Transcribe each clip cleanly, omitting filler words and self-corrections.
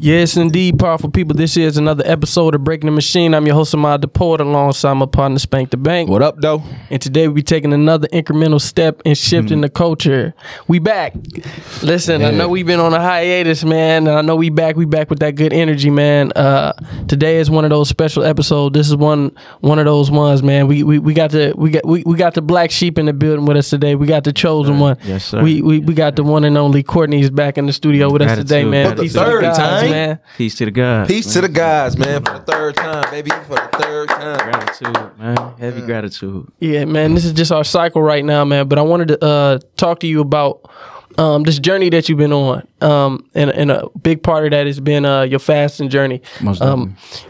Yes, indeed, powerful people. This is another episode of Breaking the Machine. I'm your host, Ahmad DePort, alongside my partner, Spank the Bank. What up, though? And today we taking another incremental step in shifting the culture. We back. Listen, I know we've been on a hiatus, man, and I know we back with that good energy, man. Today is one of those special episodes. This is one of those ones, man. We got the black sheep in the building with us today. We got the chosen one. Yes, sir. We got the one and only Courtney's back in the studio with us today, man. For the third time. Man. Peace to the guys. Peace to the guys, man. For the third time, baby. For the third time. Gratitude, man. Heavy gratitude. Yeah, man. This is just our cycle right now, man. But I wanted to talk to you about this journey that you've been on. And a big part of that has been your fasting journey.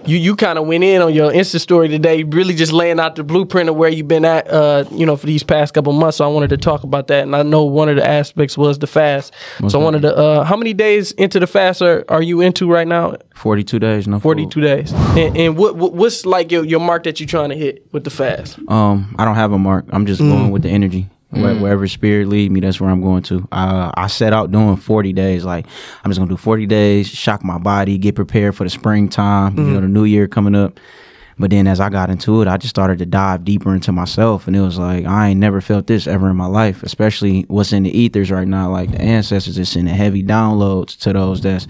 You kind of went in on your Insta story today, really just laying out the blueprint of where you've been at, for these past couple months. So I wanted to talk about that. And I know one of the aspects was the fast. I wanted to, how many days into the fast are you into right now? 42 days, no 42 food. days. And what's like your mark that you're trying to hit with the fast? I don't have a mark. I'm just going with the energy. Wherever spirit lead me, that's where I'm going to. I set out doing 40 days. Like, I'm just gonna do 40 days, shock my body, get prepared for the springtime, the new year coming up. But then as I got into it, I just started to dive deeper into myself, and it was like, I ain't never felt this ever in my life, especially what's in the ethers right now. Like, the ancestors is sending heavy downloads to those that's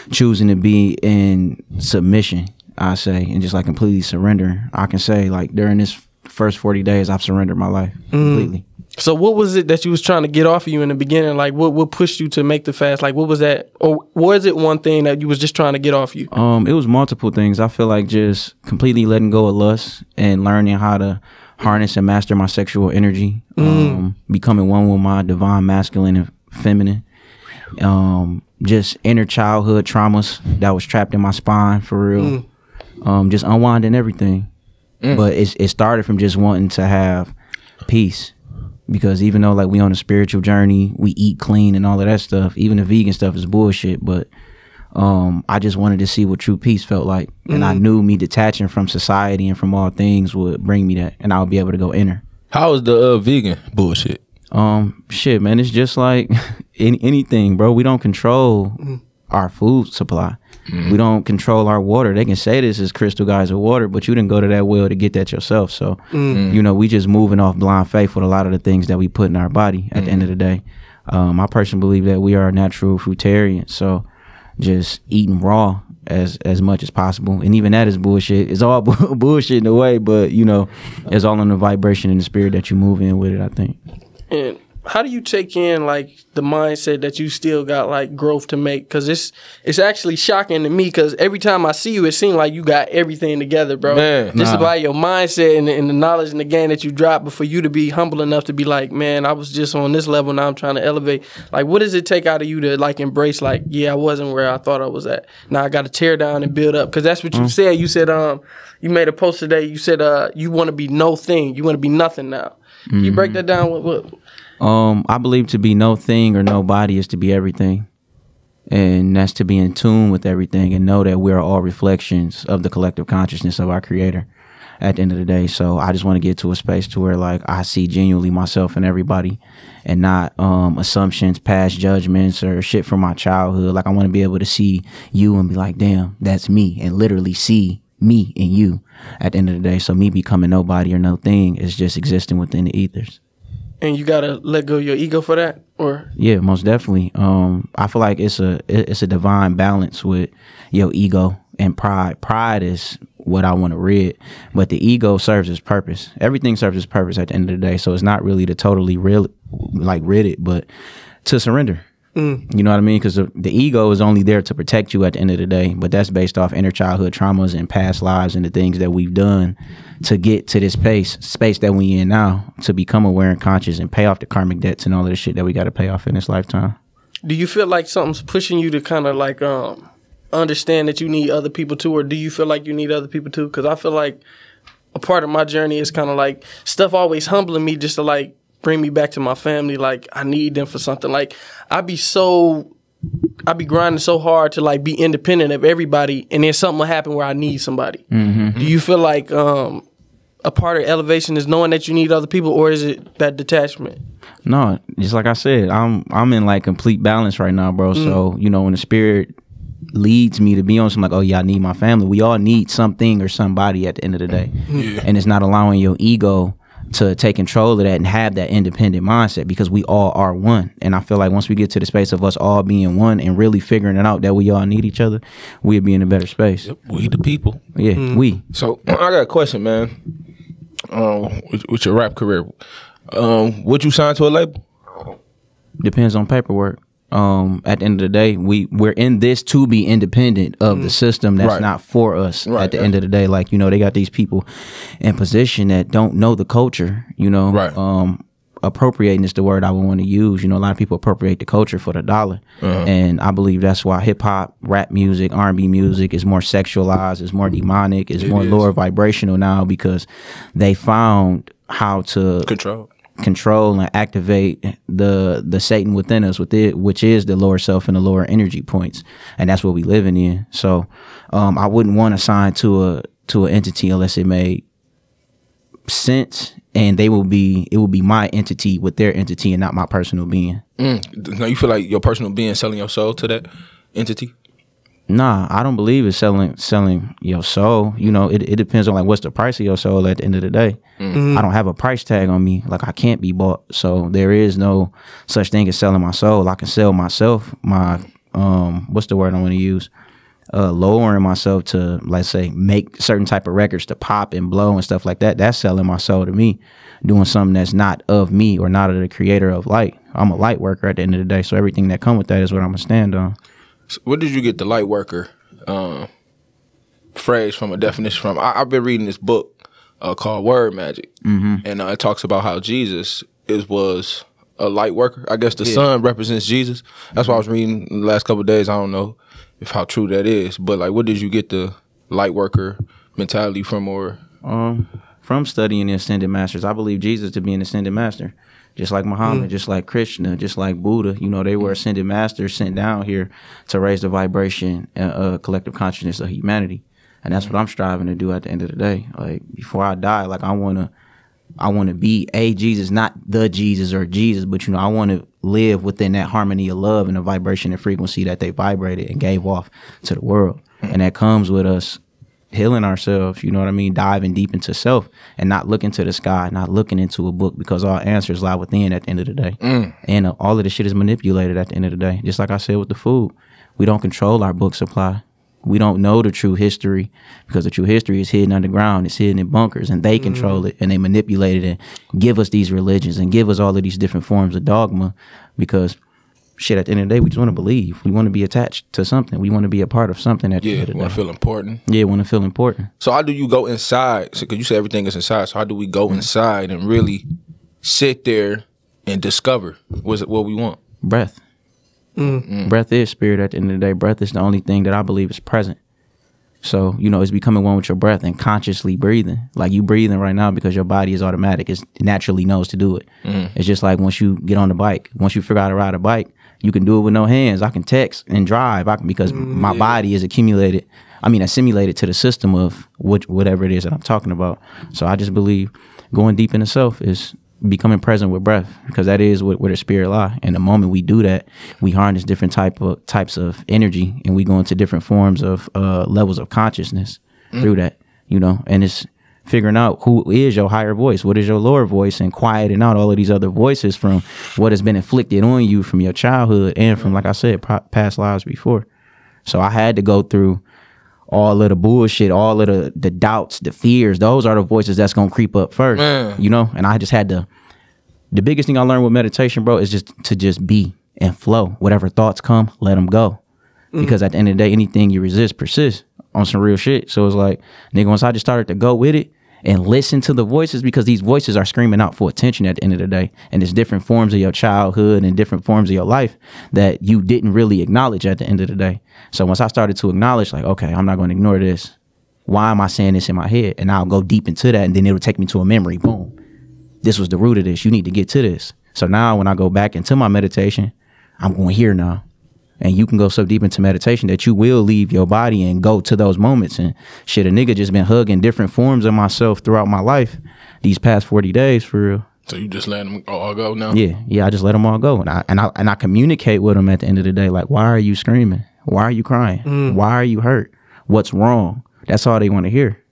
choosing to be in submission, I say, and just like completely surrender. I can say, like, during this first 40 days, I've surrendered my life completely. So what was it that you was trying to get off of you in the beginning? Like, what pushed you to make the fast? Like, what was that? Or was it one thing that you was just trying to get off you? It was multiple things. I feel like just completely letting go of lust and learning how to harness and master my sexual energy. Becoming one with my divine masculine and feminine. Just inner childhood traumas that was trapped in my spine, for real. Just unwinding everything. But it started from just wanting to have peace. Because even though, like, we on a spiritual journey, we eat clean and all of that stuff, even the vegan stuff is bullshit, but I just wanted to see what true peace felt like. And I knew me detaching from society and from all things would bring me that, and I would be able to go inner. How is the vegan bullshit? Shit, man, it's just like anything, bro. We don't control our food supply. We don't control our water. They can say this is crystal geyser water, but you didn't go to that well to get that yourself. So, we just moving off blind faith with a lot of the things that we put in our body at the end of the day. I personally believe that we are natural fruitarians. So just eating raw as much as possible. And even that is bullshit. It's all bullshit in a way, but, it's all in the vibration and the spirit that you move in with it, I think. And how do you take in, like, the mindset that you still got, like, growth to make? Because it's actually shocking to me, because every time I see you, it seems like you got everything together, bro. Man, just about your mindset and the knowledge and the game that you dropped, but for you to be humble enough to be like, man, I was just on this level, now I'm trying to elevate. Like, what does it take out of you to, like, embrace, like, yeah, I wasn't where I thought I was at. Now I got to tear down and build up? Because that's what you said. You said, you made a post today. You said, you want to be no thing. You want to be nothing now. Can you break that down? What? I believe to be no thing or nobody is to be everything. And that's to be in tune with everything and know that we're all reflections of the collective consciousness of our creator at the end of the day. So I just want to get to a space to where, like, I see genuinely myself in everybody and not assumptions, past judgments, or shit from my childhood. Like, I want to be able to see you and be like, damn, that's me, and literally see me and you at the end of the day. So me becoming nobody or no thing is just existing within the ethers. And you gotta let go of your ego for that, or? Yeah, most definitely. I feel like it's a divine balance with your ego and pride. Pride is what I want to rid, but the ego serves its purpose. Everything serves its purpose at the end of the day. So it's not really to totally rid it, but to surrender. You know what I mean? Because the ego is only there to protect you at the end of the day, but that's based off inner childhood traumas and past lives and the things that we've done to get to this space that we in now, to become aware and conscious and pay off the karmic debts and all of the shit that we got to pay off in this lifetime. Do you feel like something's pushing you to kind of like understand that you need other people too, or do you feel like you need other people too? Because I feel like a part of my journey is kind of like stuff always humbling me just to, like, bring me back to my family. Like, I need them for something. Like, I be grinding so hard to, like, be independent of everybody, and then something will happen where I need somebody. Do you feel like a part of elevation is knowing that you need other people, or is it that detachment? No, just like I said, I'm in, like, complete balance right now, bro. So, when the spirit leads me to be on some like, oh yeah, I need my family. We all need something or somebody at the end of the day. Yeah. And it's not allowing your ego to take control of that and have that independent mindset, because we all are one. And I feel like once we get to the space of us all being one and really figuring it out that we all need each other, we'll be in a better space. Yep, we the people. Yeah, we. So I got a question, man. With your rap career, would you sign to a label? Depends on paperwork. At the end of the day, we're in this to be independent of the system that's not for us. At the end of the day, like, you know, they got these people in position that don't know the culture, you know. Appropriating is the word I would want to use. You know, a lot of people appropriate the culture for the dollar. And I believe that's why hip hop, rap music, R&B music is more sexualized, is more demonic, is more lower vibrational now, because they found how to control and activate the Satan within us, which is the lower self and the lower energy points, and that's what we living in. So I wouldn't want to sign to an entity unless it made sense, and it will be my entity with their entity and not my personal being. Now you feel like your personal being selling your soul to that entity? Nah, I don't believe it's selling your soul. You know, it depends on like what's the price of your soul at the end of the day. I don't have a price tag on me. Like, I can't be bought. So there is no such thing as selling my soul. I can sell myself, my what's the word I want to use? Lowering myself to, let's say, make certain type of records to pop and blow and stuff like that. That's selling my soul to me. Doing something that's not of me or not of the creator of light. I'm a light worker at the end of the day. So everything that come with that is what I'm gonna stand on. So where did you get the light worker phrase from, a definition from? I've been reading this book called Word Magic, and it talks about how Jesus was a light worker. I guess the sun represents Jesus. That's what I was reading the last couple of days. I don't know if how true that is, but like, where did you get the light worker mentality from? Or from studying the ascended masters. I believe Jesus to be an ascended master. Just like Muhammad, just like Krishna, just like Buddha, you know, they were ascended masters sent down here to raise the vibration and collective consciousness of humanity. And that's what I'm striving to do at the end of the day. Like, before I die, like, I want to be a Jesus, not the Jesus or Jesus, but, you know, I want to live within that harmony of love and the vibration and frequency that they vibrated and gave off to the world. And that comes with us healing ourselves, you know what I mean, diving deep into self and not looking to the sky, not looking into a book, because all answers lie within at the end of the day. And all of this shit is manipulated at the end of the day. Just like I said with the food, we don't control our book supply. We don't know the true history, because the true history is hidden underground. It's hidden in bunkers, and they control it, and they manipulate it and give us these religions and give us all of these different forms of dogma, because shit, at the end of the day, we just want to believe. We want to be attached to something. We want to be a part of something at the end of the day. Want to feel important. Yeah, want to feel important. So how do you go inside? Because you say everything is inside. So how do we go inside and really sit there and discover what we want? Breath. Breath is spirit at the end of the day. Breath is the only thing that I believe is present. So, you know, it's becoming one with your breath and consciously breathing. Like, you breathing right now because your body is automatic. It naturally knows to do it. It's just like once you get on the bike, once you figure out how to ride a bike, you can do it with no hands. I can text and drive because my body is assimilated to the system of whatever it is that I'm talking about. So I just believe going deep into self is becoming present with breath, because that is where the spirit lie. And the moment we do that, we harness different types of energy, and we go into different forms of levels of consciousness through that, you know. And it's figuring out who is your higher voice, what is your lower voice, and quieting out all of these other voices from what has been inflicted on you from your childhood and from, like I said, past lives before. So I had to go through all of the bullshit, all of the doubts, the fears. Those are the voices that's going to creep up first, you know? And I just had to, the biggest thing I learned with meditation, bro, is just to be and flow. Whatever thoughts come, let them go. Because at the end of the day, anything you resist persists on some real shit. So it's like, nigga, once I just started to go with it and listen to the voices, because these voices are screaming out for attention at the end of the day. And there's different forms of your childhood and different forms of your life that you didn't really acknowledge at the end of the day. So once I started to acknowledge, like, okay, I'm not going to ignore this. Why am I saying this in my head? And I'll go deep into that, and then it'll take me to a memory. Boom. This was the root of this. You need to get to this. So now when I go back into my meditation, I'm going here now. And you can go so deep into meditation that you will leave your body and go to those moments. And shit, a nigga just been hugging different forms of myself throughout my life these past 40 days, for real. So you just let them all go now? Yeah, I just let them all go. And I communicate with them at the end of the day, like, why are you screaming? Why are you crying? Why are you hurt? What's wrong? That's all they want to hear.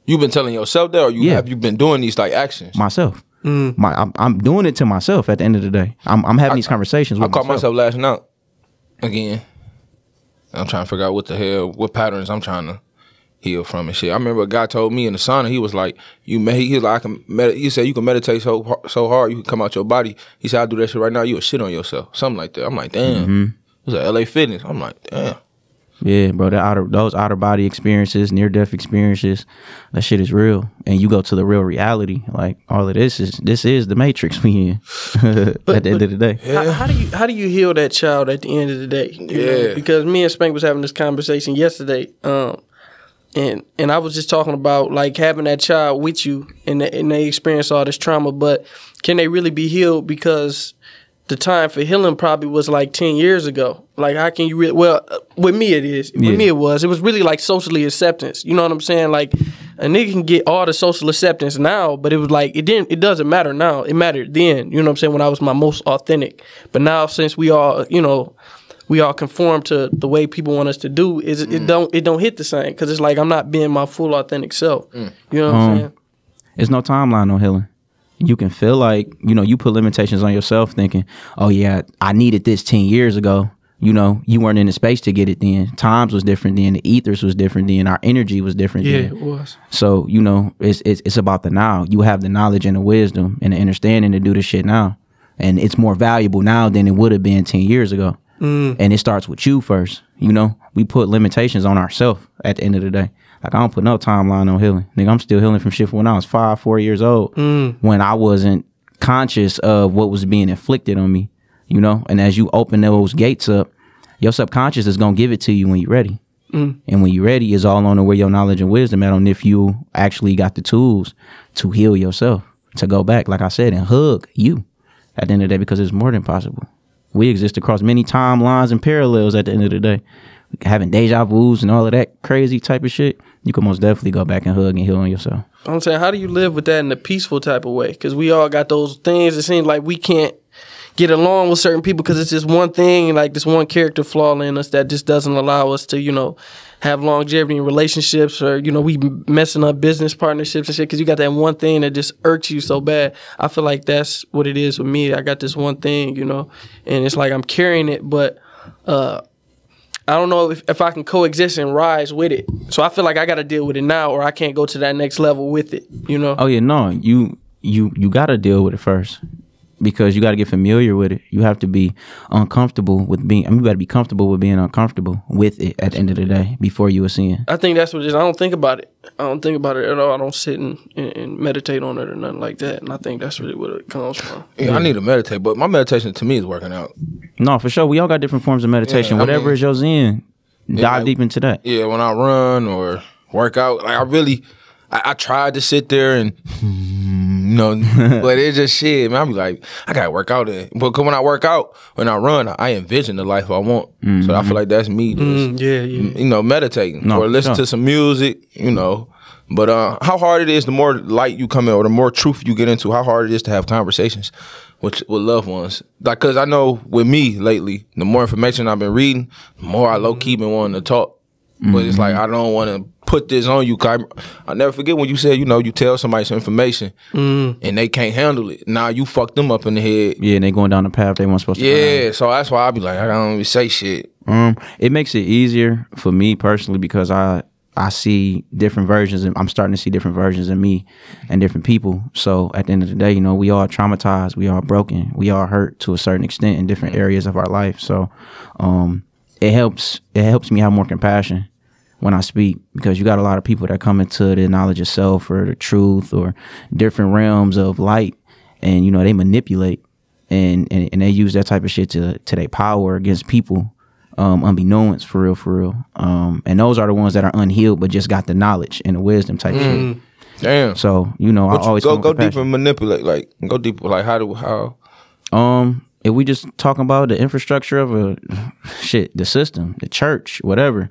You've been telling yourself that, or have you been doing these like actions? Myself. I'm doing it to myself at the end of the day. I'm having these conversations with myself. I caught myself lashing out again. I'm trying to figure out what patterns I'm trying to heal from and shit. I remember a guy told me in the sauna, he was like, he said you can meditate so hard you can come out your body. He said, I do that shit right now, you would shit on yourself. Something like that. I'm like, damn. It was at LA Fitness. I'm like, damn. Yeah, bro, those outer body experiences, near-death experiences, that shit is real. And you go to the real reality. Like, all of this is the matrix we in at the end of the day. Yeah. How do you heal that child at the end of the day? You know? Because me and Spank was having this conversation yesterday, and I was just talking about, like, having that child with you and they experience all this trauma, but can they really be healed? Because the time for healing probably was like 10 years ago. Like, how can you really, well, with me it is. With me it was really like socially acceptance. You know what I'm saying? Like, a nigga can get all the social acceptance now, but it was like, it doesn't matter now. It mattered then, you know what I'm saying, when I was my most authentic. But now, since we all, we all conform to the way people want us to do, it don't hit the same. Because it's like, I'm not being my full authentic self. You know what I'm saying? There's no timeline on healing. You can feel like, you put limitations on yourself thinking, oh yeah, I needed this 10 years ago. You weren't in the space to get it then. Times was different then. The ethers was different then. Our energy was different then. Yeah, it was. So, it's about the now. You have the knowledge and the wisdom and the understanding to do this shit now. And it's more valuable now than it would have been 10 years ago. And it starts with you first. We put limitations on ourselves at the end of the day. Like, I don't put no timeline on healing. Nigga, I'm still healing from shit from when I was 4 years old. When I wasn't conscious of what was being inflicted on me, And as you open those gates up, your subconscious is going to give it to you when you're ready. And when you're ready, it's all on the where your knowledge and wisdom at on if you actually got the tools to heal yourself, to go back, like I said, and hug you at the end of the day, because it's more than possible. We exist across many timelines and parallels at the end of the day. Having deja vus and all of that crazy type of shit, you can most definitely go back and hug and heal on yourself. I'm saying, how do you live with that in a peaceful type of way? Because we all got those things. It seems like we can't get along with certain people because it's just one thing, like this one character flaw in us that just doesn't allow us to, have longevity in relationships, or, we messing up business partnerships and shit because you got that one thing that just irks you so bad. I feel like that's what it is with me. I got this one thing, and it's like I'm carrying it, but I don't know if I can coexist and rise with it. So I feel like I got to deal with it now, or I can't go to that next level with it, Oh, yeah, no. You got to deal with it first, because you got to get familiar with it. You have to be uncomfortable with being, you got to be comfortable with being uncomfortable with it at the end of the day before you ascend. I think that's what it is. I don't think about it. I don't think about it at all. I don't sit and meditate on it or nothing like that. And I think that's really what it comes from. Yeah, I need to meditate, but my meditation to me is working out. No, for sure. We all got different forms of meditation. Whatever is your zen, dive deep into that. Yeah, when I run or work out, like I tried to sit there and, but it's just shit, man. I be like, I gotta work out in. But when I work out, when I run, I envision the life I want. So I feel like that's me just, meditating or listen to some music, But how hard it is, the more light you come in or the more truth you get into, how hard it is to have conversations with loved ones. Like, cause I know with me lately, the more information I've been reading, the more I low-key been wanting to talk. But it's like, I don't want to put this on you. I never forget when you said, you tell somebody some information and they can't handle it. Now you fuck them up in the head. Yeah, and they going down the path they weren't supposed to go down. Yeah, so that's why I be like, I don't even say shit. It makes it easier for me personally because I see different versions, and I'm starting to see different versions of me and different people. So at the end of the day, we all traumatized, we all broken, we all hurt to a certain extent in different areas of our life. So it helps me have more compassion when I speak, because you got a lot of people that come into the knowledge of self or the truth or different realms of light, and they manipulate and they use that type of shit to their power against people, unbeknownst, for real. And those are the ones that are unhealed but just got the knowledge and the wisdom type shit. Damn. So I always go deeper and manipulate. Like, go deeper. Like, how? If we just talking about the infrastructure of the system, the church, whatever,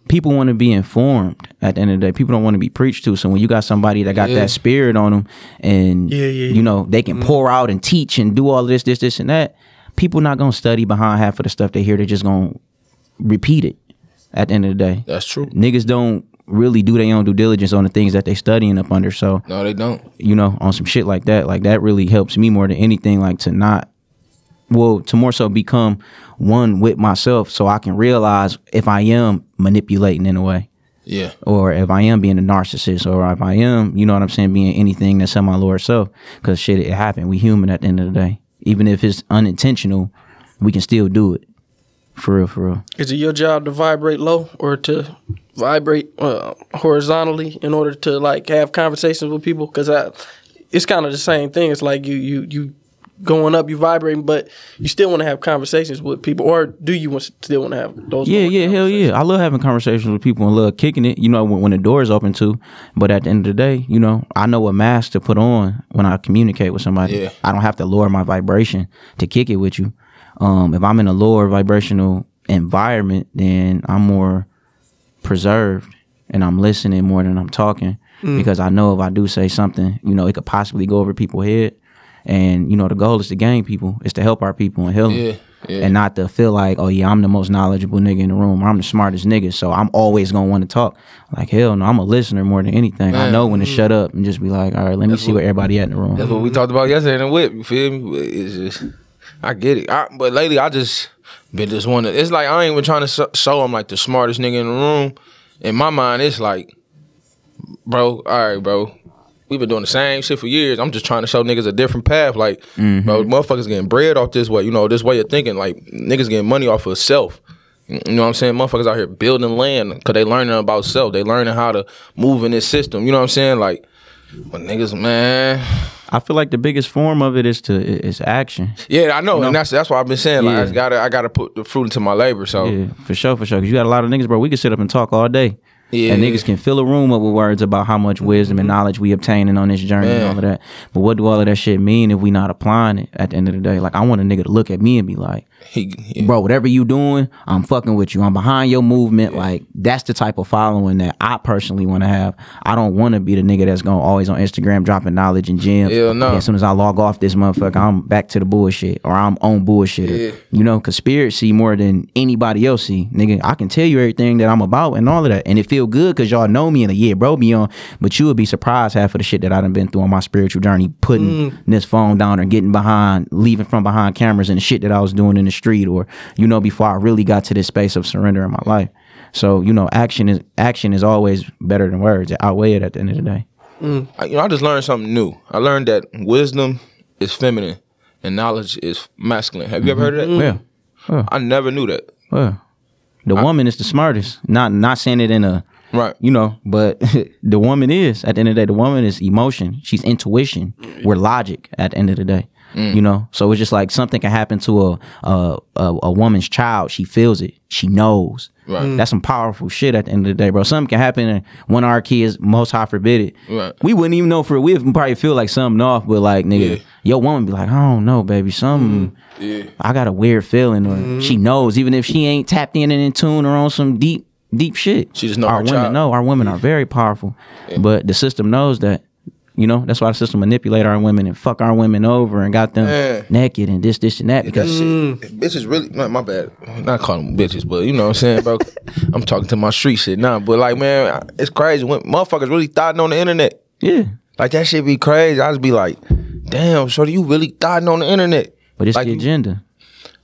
people want to be informed at the end of the day. People don't want to be preached to. So when you got somebody that got that spirit on them and, they can pour out and teach and do all of this, and that, people not going to study behind half of the stuff they hear. They're just going to repeated at the end of the day. That's true. Niggas don't really do their own due diligence on the things that they studying up under. So No, they don't. you know, on some shit like that really helps me more than anything, like to more so become one with myself, so I can realize if I am manipulating in a way. Yeah. Or if I am being a narcissist, or if I am, you know what I'm saying, being anything that's in my lower self. Because shit, it happened. We human at the end of the day. Even if it's unintentional, we can still do it. For real, for real. Is it your job to vibrate low or to vibrate horizontally in order to like have conversations with people? Because it's kind of the same thing. It's like you going up, you vibrating, but you still want to have conversations with people, or do you still want to have those? Yeah, hell yeah. I love having conversations with people and love kicking it. You know, when the door is open too. But at the end of the day, you know, I know what mask to put on when I communicate with somebody. Yeah. I don't have to lower my vibration to kick it with you. If I'm in a lower vibrational environment, then I'm more preserved and I'm listening more than I'm talking, because I know if I do say something, you know, it could possibly go over people's head. And, you know, the goal is to gain people, is to help our people and heal them. Yeah. And not to feel like, oh, yeah, I'm the most knowledgeable nigga in the room, or I'm the smartest nigga, so I'm always going to want to talk. Like, hell no, I'm a listener more than anything. Man. I know when to shut up and just be like, all right, let me see where everybody at in the room. That's what we talked about yesterday in the whip. You feel me? But it's just, I get it. But lately, I just been just one. It's like I ain't even trying to show I'm like the smartest nigga in the room. In my mind, it's like, bro, all right, bro. We've been doing the same shit for years. I'm just trying to show niggas a different path. Like, bro, motherfuckers getting bread off this way. You know, this way of thinking. Like, niggas getting money off of self. You know what I'm saying? Motherfuckers out here building land because they learning about self. They learning how to move in this system. You know what I'm saying? Like, but niggas, man. I feel like the biggest form of it is action. Yeah, I know. You know? And that's why I've been saying. Like, Yeah. I gotta put the fruit into my labor. So Yeah, for sure. Because you got a lot of niggas, bro. We can sit up and talk all day. Yeah. And niggas can fill a room up with words about how much wisdom and knowledge we obtaining on this journey and all of that. But what do all of that shit mean if we not applying it at the end of the day? Like, I want a nigga to look at me and be like, bro, whatever you doing, I'm fucking with you. I'm behind your movement. Like, that's the type of following that I personally want to have. I don't want to be the nigga that's going always on Instagram dropping knowledge and gems. Hell no. And as soon as I log off this motherfucker, I'm back to the bullshit, or I'm on bullshit. Yeah. You know, because spirit see more than anybody else see. Nigga, I can tell you everything that I'm about and all of that. And it feel good because y'all know me and yeah, bro, be on. But you would be surprised half of the shit that I done been through on my spiritual journey, putting this phone down or getting behind, leaving from behind cameras and the shit that I was doing in the street, or, you know, before I really got to this space of surrender in my life. So, you know, action is always better than words. It outweigh it at the end of the day. I just learned something new. I learned that wisdom is feminine and knowledge is masculine. Have you ever heard of that? Yeah. I never knew that. Well, the woman is the smartest. Not saying it in a, Right. you know, but the woman is, at the end of the day, the woman is emotion. She's intuition. We're logic at the end of the day. You know, so it's just like something can happen to a woman's child. She feels it. She knows. Right. That's some powerful shit at the end of the day, bro. Something can happen and one of our kids, most high forbid it. Right. We wouldn't even know for we'd probably feel like something off, but like, nigga, your woman be like, I don't know, baby, something. I got a weird feeling, or she knows, even if she ain't tapped in and in tune or on some deep shit. She just know our her women child. know. Our women are very powerful, but the system knows that. You know, that's why the system manipulate our women and fuck our women over and got them naked and this and that. Because Bitches really, my bad, not calling them bitches, but you know what I'm saying, bro. I'm talking to my street shit now, but like, man, it's crazy when motherfuckers really thotting on the internet. yeah, Like, that shit be crazy. I just be like, damn, shorty, you really thotting on the internet. but it's like, the agenda.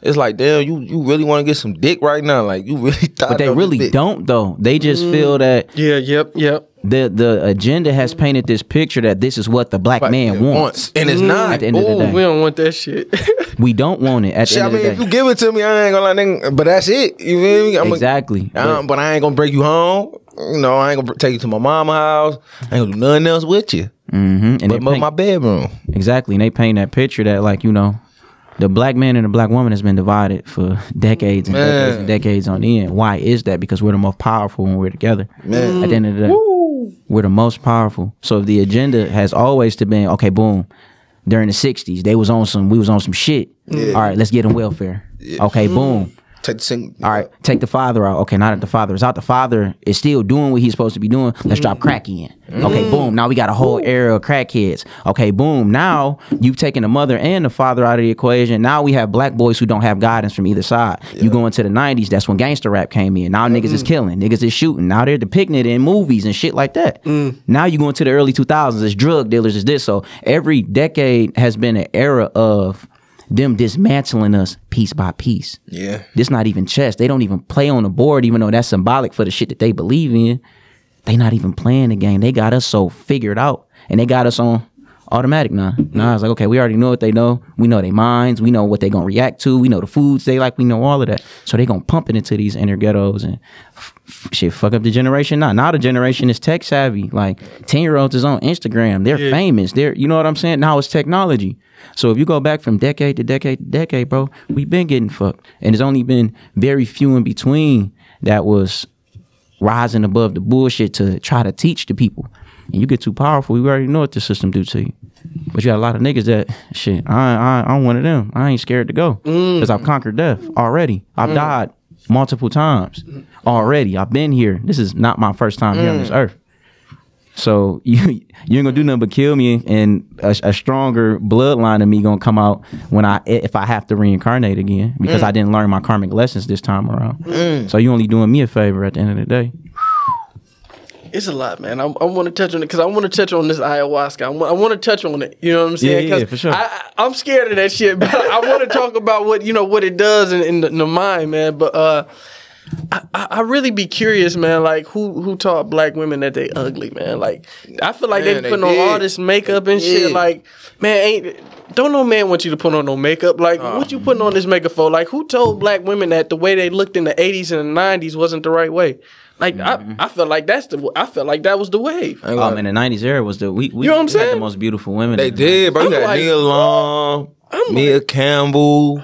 It's like, damn, you really want to get some dick right now? Like, you really thotting But they on really this dick. don't though. They just feel that Yep. the agenda has painted this picture that this is what the black man wants. And it's not. At the end of the day. We don't want that shit. We don't want it at the Shit, I end of mean, the if day. you give it to me, I ain't gonna lie, nigga, but that's it. You feel me? Exactly. But I ain't gonna break you home. You know, I ain't gonna take you to my mama's house. I ain't gonna do nothing else with you. And they But my bedroom. exactly. And they paint that picture that, like, you know, the black man and the black woman has been divided for decades and decades and decades on end. Why is that? Because we're the most powerful when we're together. At the end of the day, we're the most powerful. So if the agenda has always to been, okay, boom, during the 60s, we was on some shit. All right, let's get them welfare. Okay, boom. Take the single. All right, take the father out. Okay, now that the father is out, the father is still doing what he's supposed to be doing. Let's drop crack in. Okay, boom. Now we got a whole era of crackheads. Okay, boom. Now you've taken the mother and the father out of the equation. Now we have black boys who don't have guidance from either side. You go into the 90s, that's when gangster rap came in. Now niggas is killing, niggas is shooting. Now they're depicting it in movies and shit like that. Now you go into the early 2000s, it's drug dealers, it's this. So every decade has been an era of them dismantling us piece by piece. Yeah. This not even chess. They don't even play on the board, even though that's symbolic for the shit that they believe in. They not even playing the game. They got us so figured out. And they got us on automatic now. Now it's like, okay, we already know what they know. We know their minds. We know what they going to react to. We know the foods they like. We know all of that. So they going to pump it into these inner ghettos and shit, fuck up the generation now. Now the generation is tech savvy. Like 10-year-olds is on Instagram. They're famous. They're, you know what I'm saying? Now it's technology. So if you go back from decade to decade to decade, bro, we've been getting fucked. And there's only been very few in between that was rising above the bullshit to try to teach the people. And you get too powerful, you already know what the system do to you. But you got a lot of niggas that, shit, I'm one of them. I ain't scared to go. Because I've conquered death already. I've died multiple times already. I've been here. This is not my first time here on this earth. So you ain't gonna do nothing but kill me, and a stronger bloodline of me gonna come out if I have to reincarnate again, because I didn't learn my karmic lessons this time around. So you only doing me a favor at the end of the day. It's a lot, man. I want to touch on it because I want to touch on this ayahuasca. I want to touch on it. You know what I'm saying? Yeah, for sure. I'm scared of that shit, but I want to talk about what it does in the mind, man. But I really be curious, man. Like who taught black women that they ugly, man? Like I feel like they putting on all this makeup and shit. Like, man, don't no man want you to put on no makeup. Like, what you putting on this makeup for? Like, who told black women that the way they looked in the 80s and the 90s wasn't the right way? Like I felt like that was the wave. Oh man, the 90s era was we you know what I'm saying? had the most beautiful women. They did, bro. You got Nia Long, Mia Campbell,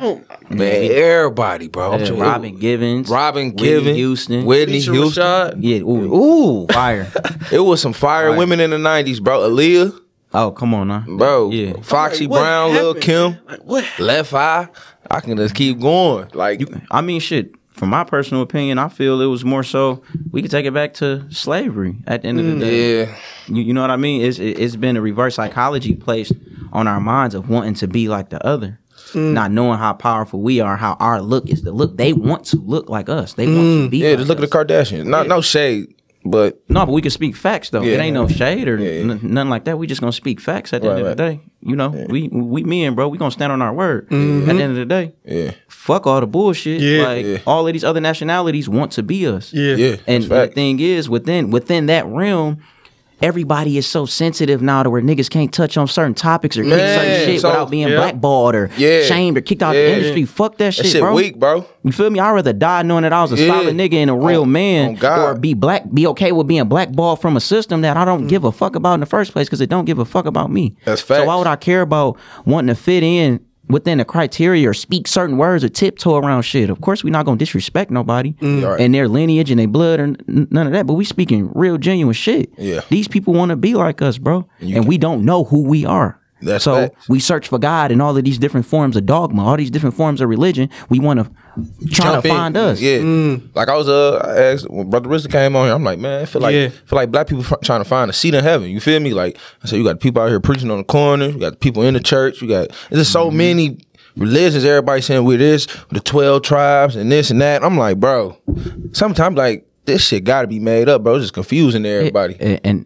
man, everybody, bro. Robin Givens, Whitney Houston, Rashad. Yeah, ooh, fire. It was some fire women in the 90s, bro. Aaliyah. Oh, come on now. Bro, yeah. Foxy like, Brown, Lil happened? Kim, Like, what? Left Eye. I can just keep going. Like, I mean, shit. From my personal opinion, I feel it was more so we could take it back to slavery at the end of the day. yeah. You know what I mean? It's been a reverse psychology placed on our minds of wanting to be like the other. Not knowing how powerful we are, how our look is the look. They want to look like us. They want to be like just look us. at the Kardashians. No shade, but No, but we can speak facts though. Yeah. It ain't no shade or nothing like that. We just gonna speak facts at the end of the day. You know, we men, bro. We gonna stand on our word at the end of the day. yeah. Fuck all the bullshit. Yeah. Like all of these other nationalities want to be us. Yeah. And that's the fact. thing is, within that realm, everybody is so sensitive now to where niggas can't touch on certain topics or kick certain shit so- without being blackballed or shamed or kicked out the industry. Fuck that shit, That shit bro. weak, bro. You feel me? I'd rather die knowing that I was a solid nigga and a real man, on God. or be okay with being blackballed from a system that I don't give a fuck about in the first place, because it don't give a fuck about me. That's So facts. why would I care about wanting to fit in within the criteria or speak certain words or tiptoe around shit? Of course, we're not gonna disrespect nobody Right. and their lineage and their blood or none of that, but we speaking real genuine shit. Yeah. These people want to be like us, bro, and we don't know who we are. That's so facts. we search for God in all of these different forms of dogma, all these different forms of religion. We want to try Jump to in. find us. Yeah. Like I asked when Brother Rista came on here, I'm like, man, I feel like black people trying to find a seat in heaven. You feel me? Like I said, you got people out here preaching on the corner, you got people in the church, there's just so many religions, everybody saying we're this, the 12 tribes and this and that. I'm like, bro, sometimes like this shit got to be made up, bro. It's just confusing to everybody. And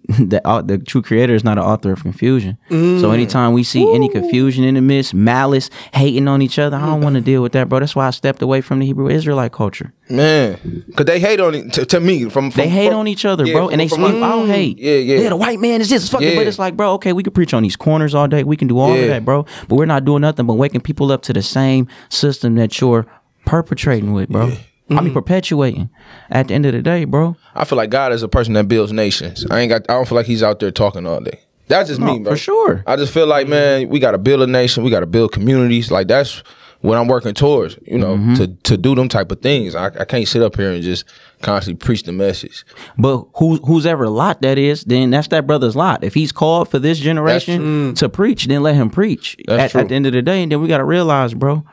the true creator is not an author of confusion. So anytime we see any confusion in the midst, malice, hating on each other, I don't want to deal with that, bro. That's why I stepped away from the Hebrew Israelite culture. Man, because they hate on it, to me. They hate on each other, bro, and they speak out hate. Yeah, the white man is this, fucking. But it's like, bro, okay, we can preach on these corners all day. We can do all of that, bro. But we're not doing nothing but waking people up to the same system that you're perpetrating with, bro. I mean, perpetuating at the end of the day, bro. I feel like God is a person that builds nations. I don't feel like he's out there talking all day. That's just me, bro. For sure. I just feel like, man, we got to build a nation. We got to build communities. Like, that's what I'm working towards, you know, to do them type of things. I can't sit up here and just constantly preach the message. But whose ever lot that is, then that's that brother's lot. If he's called for this generation to preach, then let him preach at the end of the day. And then we got to realize, bro,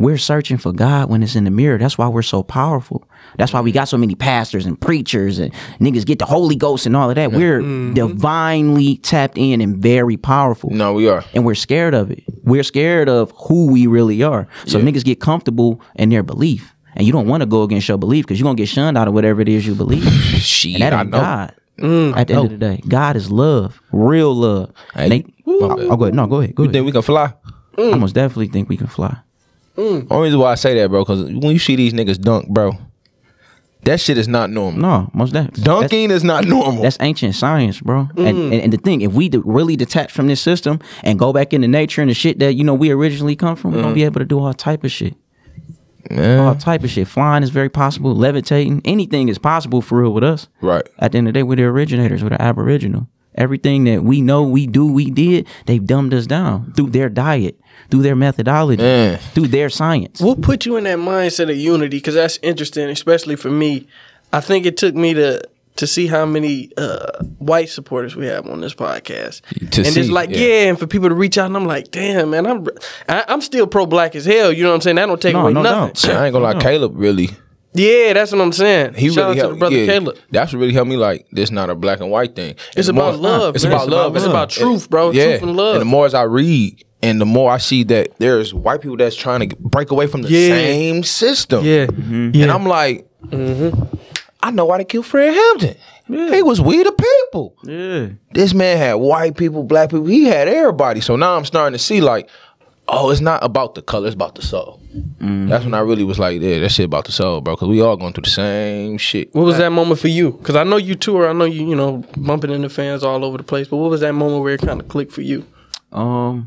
We're searching for God when it's in the mirror. That's why we're so powerful. That's why we got so many pastors and preachers and niggas get the Holy Ghost and all of that. We're divinely tapped in and very powerful. No, we are. And we're scared of it. We're scared of who we really are. So niggas get comfortable in their belief. And you don't want to go against your belief because you're going to get shunned out of whatever it is you believe. Shit, and that ain't God. At the end of the day, God is love, real love. Hey, I'll go ahead. No, go ahead. Go You ahead. think we can fly? I most definitely think we can fly. Only reason why I say that, bro, because when you see these niggas dunk, bro, that shit is not normal. No, most definitely. Dunking is not normal. That's ancient science, bro. And the thing, if we really detach from this system and go back into nature and the shit that, you know, we originally come from, we're going to be able to do all type of shit. All type of shit. Flying is very possible. Levitating. Anything is possible for real with us. Right. At the end of the day, we're the originators. We're the aboriginal. Everything that we know, we do, we did, they've dumbed us down through their diet, through their methodology, through their science. What put you in that mindset of unity? Because that's interesting, especially for me. I think it took me to see how many white supporters we have on this podcast. It's like, and for people to reach out, and I'm like, damn, man, I'm still pro-black as hell. You know what I'm saying? That don't take away nothing. I ain't gonna lie, Caleb really. Yeah, that's what I'm saying. He Shout really out to the brother Caleb. That's what really helped me. Like, this not a black and white thing. It's about love. It's about love. It's about truth, bro. Yeah. Truth and love. And the more as I read, and the more I see that there's white people that's trying to break away from the same system. Yeah. And I'm like, I know why they killed Fred Hampton. He was we the people. Yeah. This man had white people, black people. He had everybody. So now I'm starting to see like, oh, it's not about the color, it's about the soul. That's when I really was like, yeah, that shit about the soul, bro. Because we all going through the same shit. What was that moment for you? Because I know you tour, I know you know, bumping into fans all over the place. But what was that moment where it kind of clicked for you? I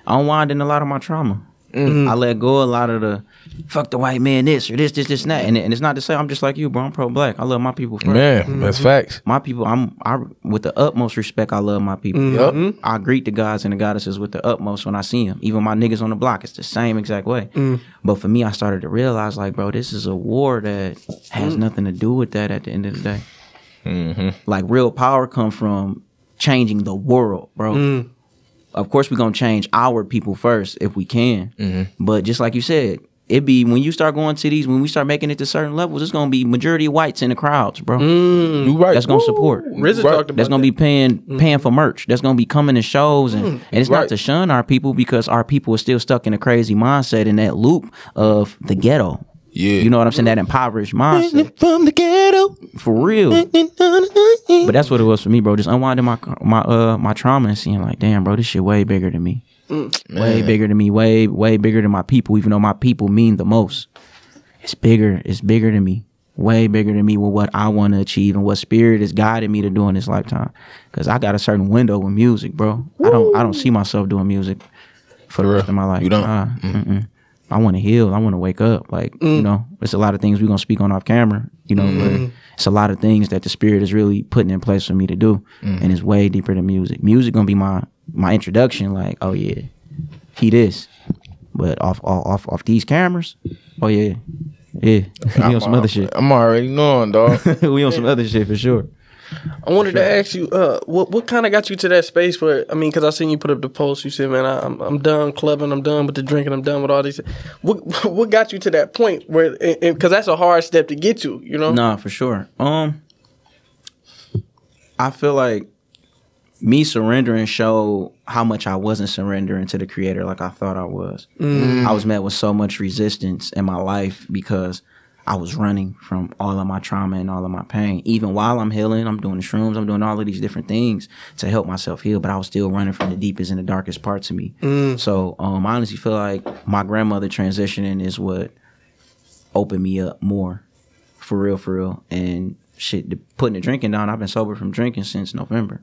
unwind in a lot of my trauma. I let go a lot of the fuck the white man this or this and that. And it's not to say I'm just like you, bro. I'm pro-black. I love my people first. Man, that's facts. My people, I with the utmost respect, I love my people. I greet the gods and the goddesses with the utmost when I see them. Even my niggas on the block, it's the same exact way. But for me, I started to realize, like, bro, this is a war that has nothing to do with that at the end of the day. Like, real power come from changing the world, bro. Of course, we're going to change our people first if we can. But just like you said, it be when you start going to these, when we start making it to certain levels, it's going to be majority of whites in the crowds, bro. You right. That's going to support. RZA talked about that's going to be paying for merch. That's going to be coming to shows. And it's not to shun our people because our people are still stuck in a crazy mindset in that loop of the ghetto. Yeah. You know what I'm saying? That impoverished mindset. From the ghetto. For real. But that's what it was for me, bro. Just unwinding my trauma and seeing like, damn, bro, this shit way bigger than me. Way bigger than me. Way bigger than my people, even though my people mean the most. It's bigger. It's bigger than me. Way bigger than me with what I want to achieve and what spirit has guided me to do in this lifetime. Because I got a certain window with music, bro. I don't see myself doing music for the rest of my life. You don't? I want to heal. I want to wake up. Like, you know, there's a lot of things we're going to speak on off camera, you know, but it's a lot of things that the spirit is really putting in place for me to do. And it's way deeper than music. Music going to be my introduction. Like, oh yeah, he this. But off these cameras, oh yeah. Yeah. We on some other shit. I'm already knowing, dog. We on some other shit for sure. I wanted to ask you, what kind of got you to that space where, I mean, because I seen you put up the post, you said, man, I'm done clubbing, I'm done with the drinking, I'm done with all these. What got you to that point where, because that's a hard step to get to, you know? Nah, for sure. I feel like me surrendering showed how much I wasn't surrendering to the creator like I thought I was. I was met with so much resistance in my life because I was running from all of my trauma and all of my pain. Even while I'm healing, I'm doing the shrooms, I'm doing all of these different things to help myself heal, but I was still running from the deepest and the darkest parts of me. So I honestly feel like my grandmother transitioning is what opened me up more. For real. And shit, putting the drinking down, I've been sober from drinking since November.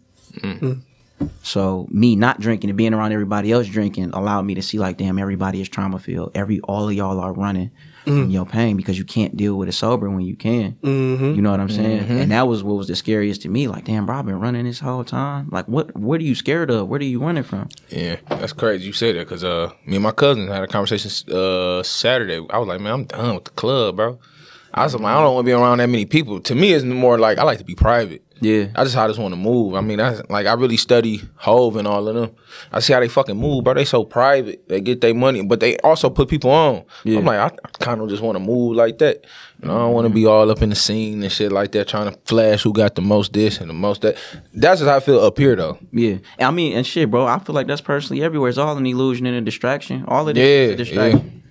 So me not drinking and being around everybody else drinking allowed me to see like, damn, everybody is trauma filled. All of y'all are running from your pain because you can't deal with it sober when you can. You know what I'm saying? And that was what was the scariest to me. Like, damn, bro, I've been running this whole time. Like, what are you scared of? What are you running from? Yeah, that's crazy you say that because me and my cousin had a conversation Saturday. I was like, man, I'm done with the club, bro. I was like, I don't want to be around that many people. To me, it's more like I like to be private. Yeah. I just want to move. I mean, I really study Hove and all of them. I see how they fucking move, bro. They so private. They get their money, but they also put people on. Yeah. I'm like, I kind of just want to move like that. You know, I don't want to be all up in the scene and shit like that, trying to flash who got the most this and the most that. That's just how I feel up here, though. Yeah. I mean, and shit, bro, I feel like that's personally everywhere. It's all an illusion and a distraction. All of this is a distraction.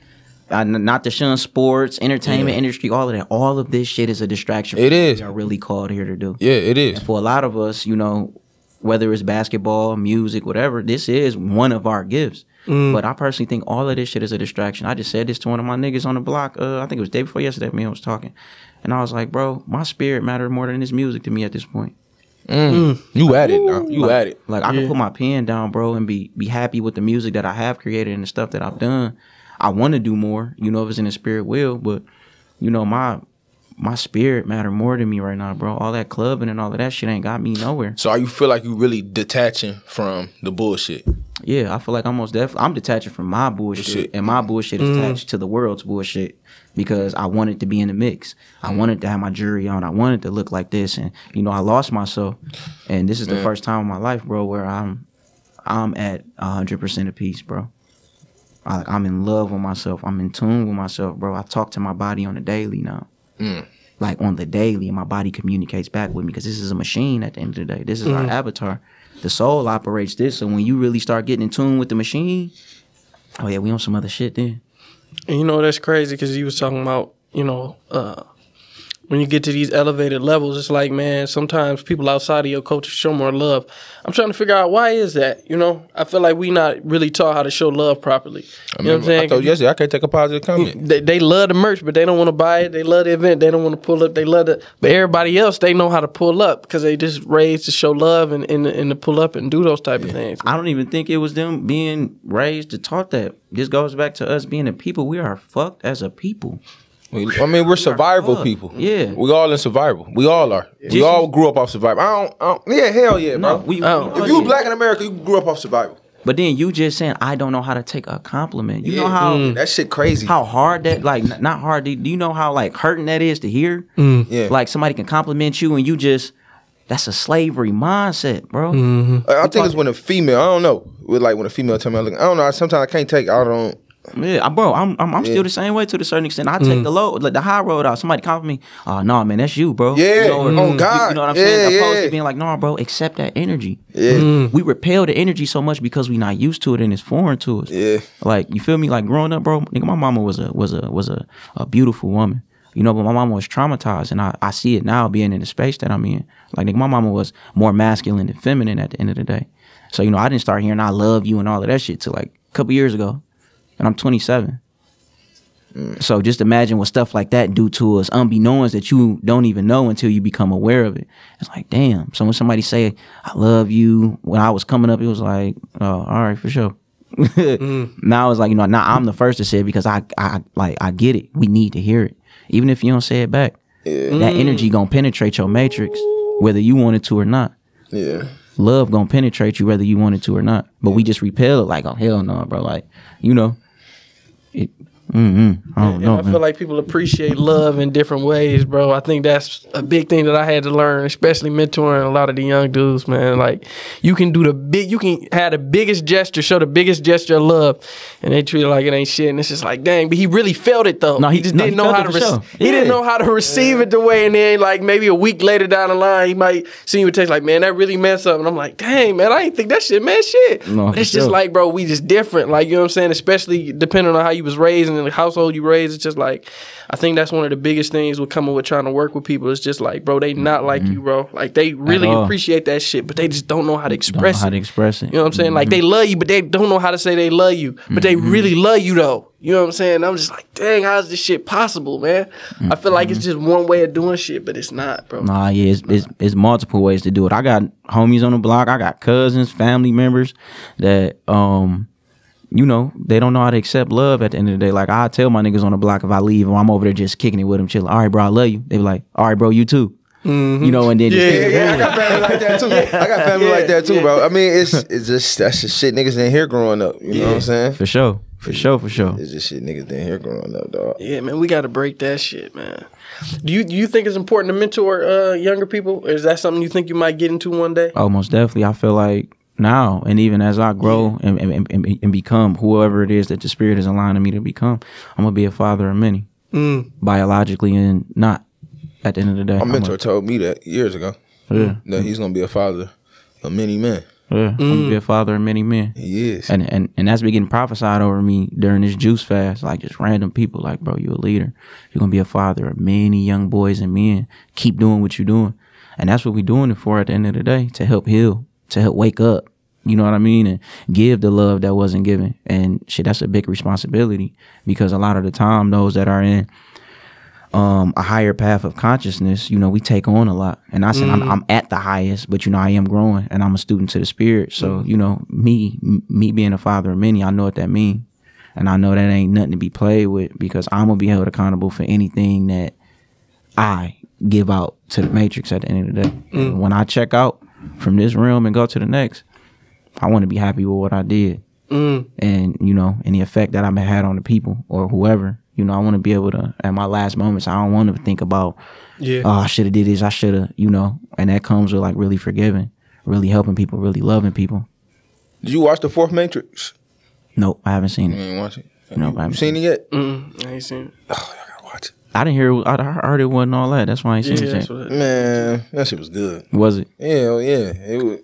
Not to shun sports, entertainment industry, all of that. All of this shit is a distraction. It is. What we are really called here to do. Yeah, it is. And for a lot of us, you know, whether it's basketball, music, whatever, this is one of our gifts. But I personally think all of this shit is a distraction. I just said this to one of my niggas on the block. I think it was the day before yesterday. Me and I was talking, and I was like, "Bro, my spirit matters more than this music to me at this point." You at it now. You at it. Like I can put my pen down, bro, and be happy with the music that I have created and the stuff that I've done. I want to do more, you know, if it's in the spirit will, but you know, my spirit matter more to me right now, bro. All that clubbing and all of that shit ain't got me nowhere. So you feel like you really detaching from the bullshit? Yeah, I feel like I'm detaching from my bullshit, and my bullshit is attached to the world's bullshit because I wanted to be in the mix. I wanted to have my jewelry on. I wanted to look like this, and you know, I lost myself. And this is the first time in my life, bro, where I'm at 100% of peace, bro. I'm in love with myself. I'm in tune with myself, bro. I talk to my body on the daily now. Like on the daily, and my body communicates back with me because this is a machine at the end of the day. This is our avatar. The soul operates this. So when you really start getting in tune with the machine, oh yeah, we on some other shit then. And you know, that's crazy because you was talking about, you know, when you get to these elevated levels, it's like, man, sometimes people outside of your culture show more love. I'm trying to figure out why is that, you know? I feel like we not really taught how to show love properly. You know what I'm saying? I told you yesterday, I can't take a positive comment. They love the merch, but they don't want to buy it. They love the event. They don't want to pull up. They love it. But everybody else, they know how to pull up because they just raised to show love and to pull up and do those type of things. I don't even think it was them being raised to taught that. This goes back to us being a people. We are fucked as a people. I mean, we're survival people. Yeah. We all in survival. We all are. We all grew up off survival. Yeah, hell yeah, bro. If you black in America, you grew up off survival. But then you just saying, I don't know how to take a compliment. You know how... that shit crazy. How hard that... Like, not hard. Do you know how, like, hurting that is to hear? Yeah. Like, somebody can compliment you and you just... That's a slavery mindset, bro. I think it's when a female... I don't know. When a female tell me, I don't know. Sometimes I can't take... I don't... Yeah, bro, I'm still the same way to a certain extent. I take the low, like the high road out. Somebody compliment me, oh no, man, that's you, bro. Yeah, you know, oh God, you know what I'm saying? Opposed to being like, no, bro, accept that energy. Yeah, we repel the energy so much because we not used to it and it's foreign to us. Yeah, like you feel me? Like growing up, bro, nigga, my mama was a beautiful woman. You know, but my mama was traumatized, and I see it now being in the space that I'm in. Like, nigga, my mama was more masculine than feminine at the end of the day. So, you know, I didn't start hearing I love you and all of that shit till like a couple years ago, and I'm 27. So just imagine what stuff like that do to us, unbeknownst that you don't even know until you become aware of it. It's like, damn. So when somebody say, I love you, when I was coming up, it was like, oh, all right, for sure. Now it's like, you know, now I'm the first to say it because I get it. We need to hear it. Even if you don't say it back. That energy gonna penetrate your matrix, whether you want it to or not. Yeah. Love gonna penetrate you whether you want it to or not. But we just repel it like, oh, hell no, bro. Like, you know, it... I don't know, I feel like people appreciate love in different ways, bro. I think that's a big thing that I had to learn, especially mentoring a lot of the young dudes, man. Like, you can have the biggest gesture, show the biggest gesture of love, and they treat it like it ain't shit. And it's just like, dang, but he really felt it though. No, he didn't know how to. He didn't know how to receive it the way. And then, like, maybe a week later down the line, he might see you a text like, man, that really meant something. And I'm like, dang, man, I ain't think that shit meant shit. No, but it's just like, bro, we just different. Like, you know what I'm saying? Especially depending on how you was raised and the household you raised. It's just like, I think that's one of the biggest things with coming with trying to work with people. It's just like, bro, they not like you, bro. Like, they really appreciate that shit, but they just don't know how to express it. You know what I'm saying? Like, they love you, but they don't know how to say they love you. But they really love you, though. You know what I'm saying? I'm just like, dang, how is this shit possible, man? I feel like it's just one way of doing shit, but it's not, bro. Nah, yeah, it's multiple ways to do it. I got homies on the block. I got cousins, family members that, you know, they don't know how to accept love at the end of the day. Like, I tell my niggas on the block if I leave or I'm over there just kicking it with them, chilling. All right, bro, I love you. They be like, all right, bro, you too. You know, and then I got family like that too. I got family like that too, bro. I mean, it's just that's the shit niggas didn't hear growing up. You know what I'm saying? For sure. For sure, for sure. It's just shit niggas didn't hear growing up, dog. Yeah, man, we got to break that shit, man. Do you think it's important to mentor younger people? Or is that something you think you might get into one day? Oh, most definitely. I feel like now, and even as I grow and become whoever it is that the spirit is aligning me to become, I'm gonna be a father of many, biologically and not. At the end of the day, My mentor told me that years ago. Yeah. That he's gonna be a father of many men. Yeah, I'm gonna be a father of many men. He is. And that's been getting prophesied over me during this juice fast. Like just random people, like, bro, you a leader. You're gonna be a father of many young boys and men. Keep doing what you're doing. And that's what we're doing it for at the end of the day, to help heal, to help wake up. You know what I mean? And give the love that wasn't given. And shit, that's a big responsibility, because a lot of the time those that are in a higher path of consciousness, you know, we take on a lot. And I said, I'm at the highest, but, you know, I am growing and I'm a student to the spirit. So, you know, me being a father of many, I know what that means. And I know that ain't nothing to be played with, because I'm going to be held accountable for anything that I give out to the matrix at the end of the day. And when I check out from this realm and go to the next, I want to be happy with what I did. And, you know, and the effect that I've had on the people or whoever. You know, I want to be able to, at my last moments, I don't want to think about, oh, I should have did this, I should have, you know. And that comes with, like, really forgiving, really helping people, really loving people. Did you watch The Fourth Matrix? Nope, I haven't seen You it. ain't watch it? Nope, I haven't You seen it yet? I ain't seen it. Oh, I gotta watch it. I didn't hear, I heard it wasn't all that. That's why I ain't seen it yet. Man, that shit was good. Was it? Yeah, it was.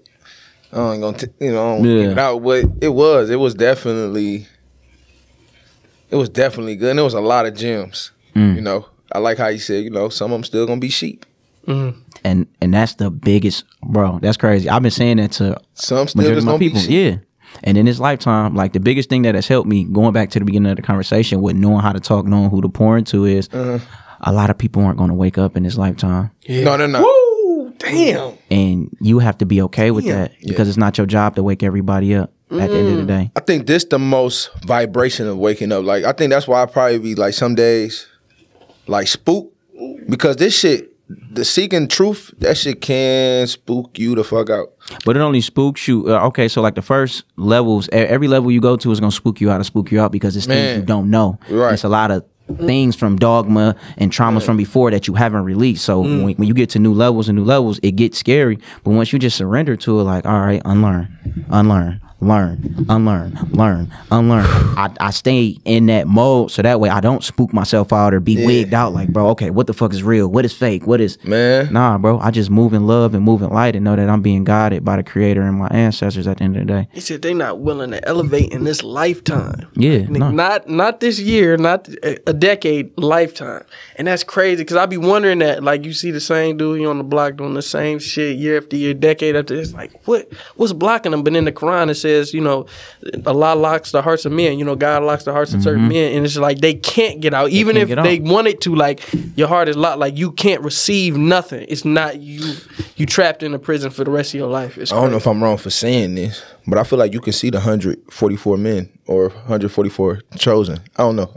I ain't gonna, I don't give it out, but it was definitely good, and there was a lot of gems. You know, I like how you said, you know, some of them still gonna be sheep. And that's the biggest, bro. That's crazy. I've been saying that to Some still majority just of my gonna people. be sheep. Yeah. And in this lifetime, like, the biggest thing that has helped me, going back to the beginning of the conversation with knowing how to talk, knowing who to pour into, is a lot of people aren't going to wake up in this lifetime. Yeah. No, they're not. Woo! Damn. And you have to be okay with that, because it's not your job to wake everybody up at the end of the day. I think this the most vibration of waking up. Like, I think that's why I probably be like some days like spook, because this shit, the seeking truth, that shit can spook you the fuck out. But it only spooks you. Okay, so like the first levels, every level you go to is gonna spook you out or spook you out, because it's things you don't know. Right. It's a lot of things from dogma and traumas from before that you haven't released. So when you get to new levels, it gets scary. But once you just surrender to it, like, all right, unlearn, learn, unlearn, learn, unlearn. I stay in that mode, so that way I don't spook myself out or be wigged out like, bro, okay, what the fuck is real? What is fake? What is... Man. Nah, bro, I just move in love and move in light and know that I'm being guided by the creator and my ancestors at the end of the day. He said they not willing to elevate in this lifetime. Yeah. No. Not this year, not a decade, lifetime. And that's crazy, because I be wondering that, like, you see the same dude on the block doing the same shit year after year, decade after. It's like, what's blocking them? But in the Quran it says, you know, Allah locks the hearts of men. You know, God locks the hearts of certain men, and it's like they can't get out, even if they wanted to. Like, your heart is locked. Like, you can't receive nothing. It's not you. You trapped in a prison for the rest of your life. It's I don't know if I'm wrong for saying this, but I feel like you can see the 144 men or 144 chosen. I don't know.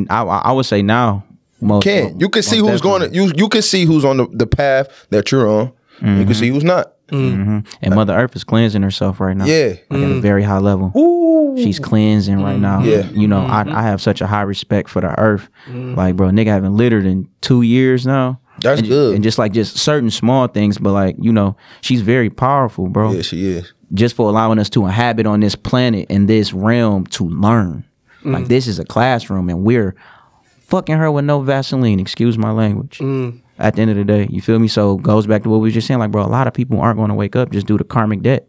I would say now. You can see who's going. You can see who's on the path that you're on. You can see who's not. And Mother Earth is cleansing herself right now. Yeah. Like at a very high level. She's cleansing right now. Yeah. You know, I have such a high respect for the earth. Like, bro, nigga haven't littered in 2 years now. That's good. And just certain small things, but like, you know, she's very powerful, bro. Yeah, she is. Just for allowing us to inhabit on this planet, in this realm, to learn. Like, this is a classroom, and we're fucking her with no Vaseline, excuse my language. At the end of the day, you feel me? So it goes back to what we were just saying, like, bro, a lot of people aren't going to wake up just due to karmic debt.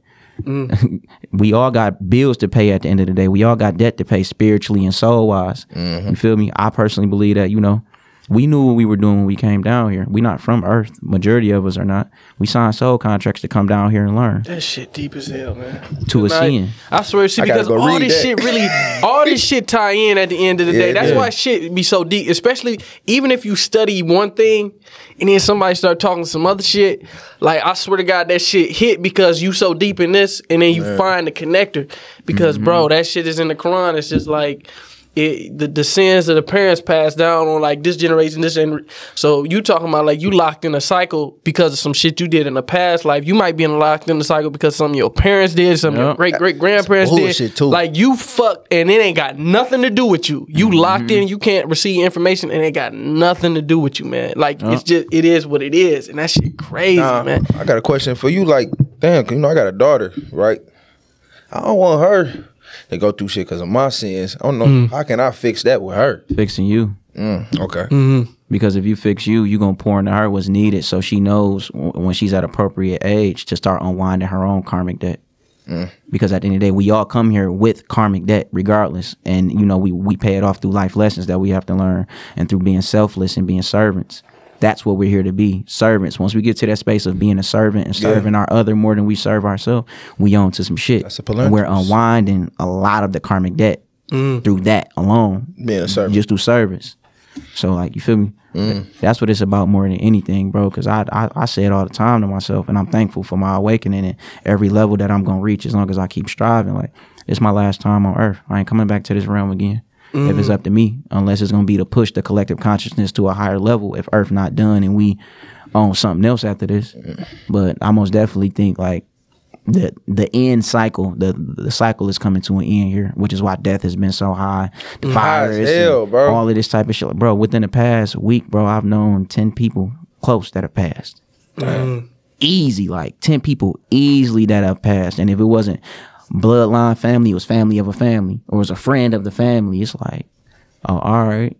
We all got bills to pay at the end of the day. We all got debt to pay spiritually and soul wise. You feel me? I personally believe that, you know, we knew what we were doing when we came down here. We not from Earth. Majority of us are not. We signed soul contracts to come down here and learn. That shit deep as hell, man. To ascend. I swear, see, because all this shit really, all this shit tie in at the end of the day. That's why shit be so deep. Especially even if you study one thing and then somebody start talking some other shit. Like, I swear to God, that shit hit because you so deep in this, and then you find the connector. Because, bro, that shit is in the Quran. It's just like, the sins of the parents passed down on like this generation, this and so you talking about like you locked in a cycle because of some shit you did in the past life. You might be locked in the cycle because some of your parents did, some of your great grandparents did. Too. Like you fucked and it ain't got nothing to do with you. You locked in, you can't receive information and it got nothing to do with you, man. Like it's just it is what it is, and that shit crazy, man. I got a question for you. Like, damn, you know I got a daughter, right? I don't want her to go through shit because of my sins. I don't know how can I fix that with her. Fixing you. Okay. Because if you fix you, you're going to pour into her what's needed so she knows when she's at appropriate age to start unwinding her own karmic debt. Because at the end of the day, we all come here with karmic debt regardless. And, you know, we pay it off through life lessons that we have to learn and through being selfless and being servants. That's what we're here to be, servants. Once we get to that space of being a servant and serving our other more than we serve ourselves, we own to some shit. That's a and we're unwinding a lot of the karmic debt through that alone. Being a servant. Just through service. So, like, you feel me? That's what it's about more than anything, bro. Because I say it all the time to myself, and I'm thankful for my awakening and every level that I'm going to reach as long as I keep striving. Like, it's my last time on earth. I ain't coming back to this realm again. If it's up to me, unless it's going to be to push the collective consciousness to a higher level if Earth not done and we own something else after this. But I most definitely think like the end cycle, the cycle is coming to an end here, which is why death has been so high. The virus, hell, bro. all of this type of shit. Bro, within the past week, bro, I've known 10 people close that have passed. Easy, like 10 people easily that have passed. And if it wasn't bloodline family, it was family of a family, or it was a friend of the family. It's like, oh, all right.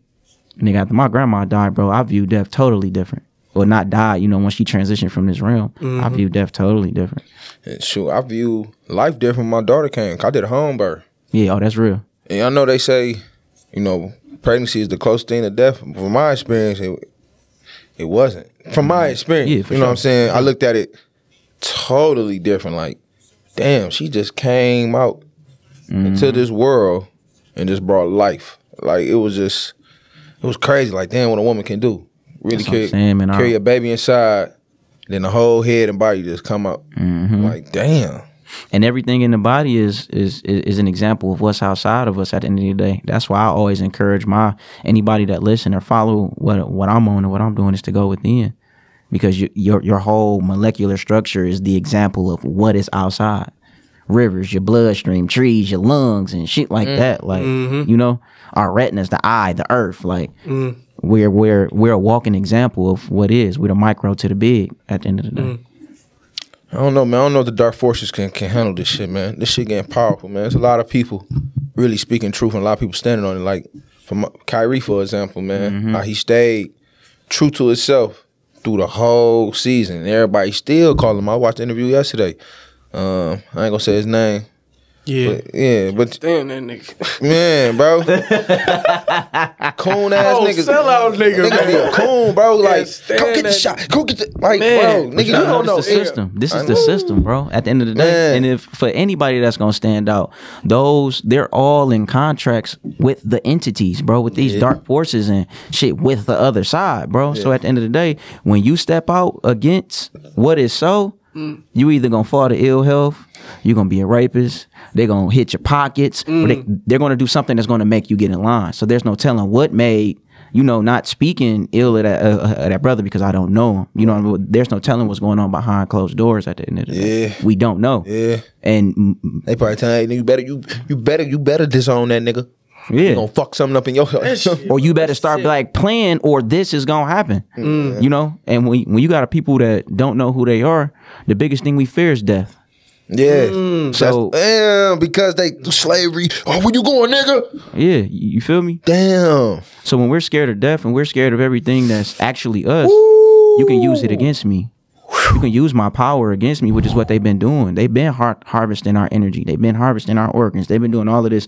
Nigga, after my grandma died, bro, I view death totally different. Or not died, you know, when she transitioned from this realm, I view death totally different. And shoot, I view life different when my daughter came. I did a home birth. Yeah, oh, that's real. And I know they say, you know, pregnancy is the closest thing to death. From my experience, it wasn't. From my experience, Yeah, you for know sure. what I'm saying? I looked at it totally different. Like, damn, she just came out into this world and just brought life. Like, it was crazy. Like, damn, what a woman can do. Really carry a baby inside, then the whole head and body just come out. Like, damn. And everything in the body is an example of what's outside of us at the end of the day. That's why I always encourage anybody that listen or follow what I'm on and what I'm doing is to go within. Because your whole molecular structure is the example of what is outside. Rivers, your bloodstream, trees, your lungs, and shit like that. Like, you know, our retinas, the eye, the earth. Like, we're a walking example of what is. We're the micro to the big at the end of the day. I don't know, man. I don't know if the dark forces can handle this shit, man. This shit getting powerful, man. There's a lot of people really speaking truth and a lot of people standing on it. Like, from Kyrie, for example, man. How he stayed true to himself through the whole season. And everybody still calling him. I watched the interview yesterday. I ain't gonna say his name. But Damn that nigga. man, bro, coon ass niggas. Sellout nigga, Niggas be a coon, bro. Like, go get the shot. Go get the bro, nigga. You don't know. This is the system. This is the system, bro. At the end of the day, Man. and if for anybody that's gonna stand out, they're all in contracts with the entities, bro, with these dark forces and shit with the other side, bro. So at the end of the day, when you step out against what is so, you either gonna fall to ill health, you're gonna be a rapist, they're gonna hit your pockets, or they're gonna do something that's gonna make you get in line. So there's no telling what made, you know, not speaking ill of that brother because I don't know him. You know, there's no telling what's going on behind closed doors at the end of the day. We don't know. And They probably telling you better disown that nigga. You gonna fuck something up in your head. or you better start like playing, or this is gonna happen. You know, and when you got a people that don't know who they are, the biggest thing we fear is death. So damn, because they slavery. Oh, where you going, nigga? Yeah, you feel me? Damn. So when we're scared of death and we're scared of everything that's actually us, you can use it against me. You can use my power against me, which is what they've been doing. They've been harvesting our energy. They've been harvesting our organs. They've been doing all of this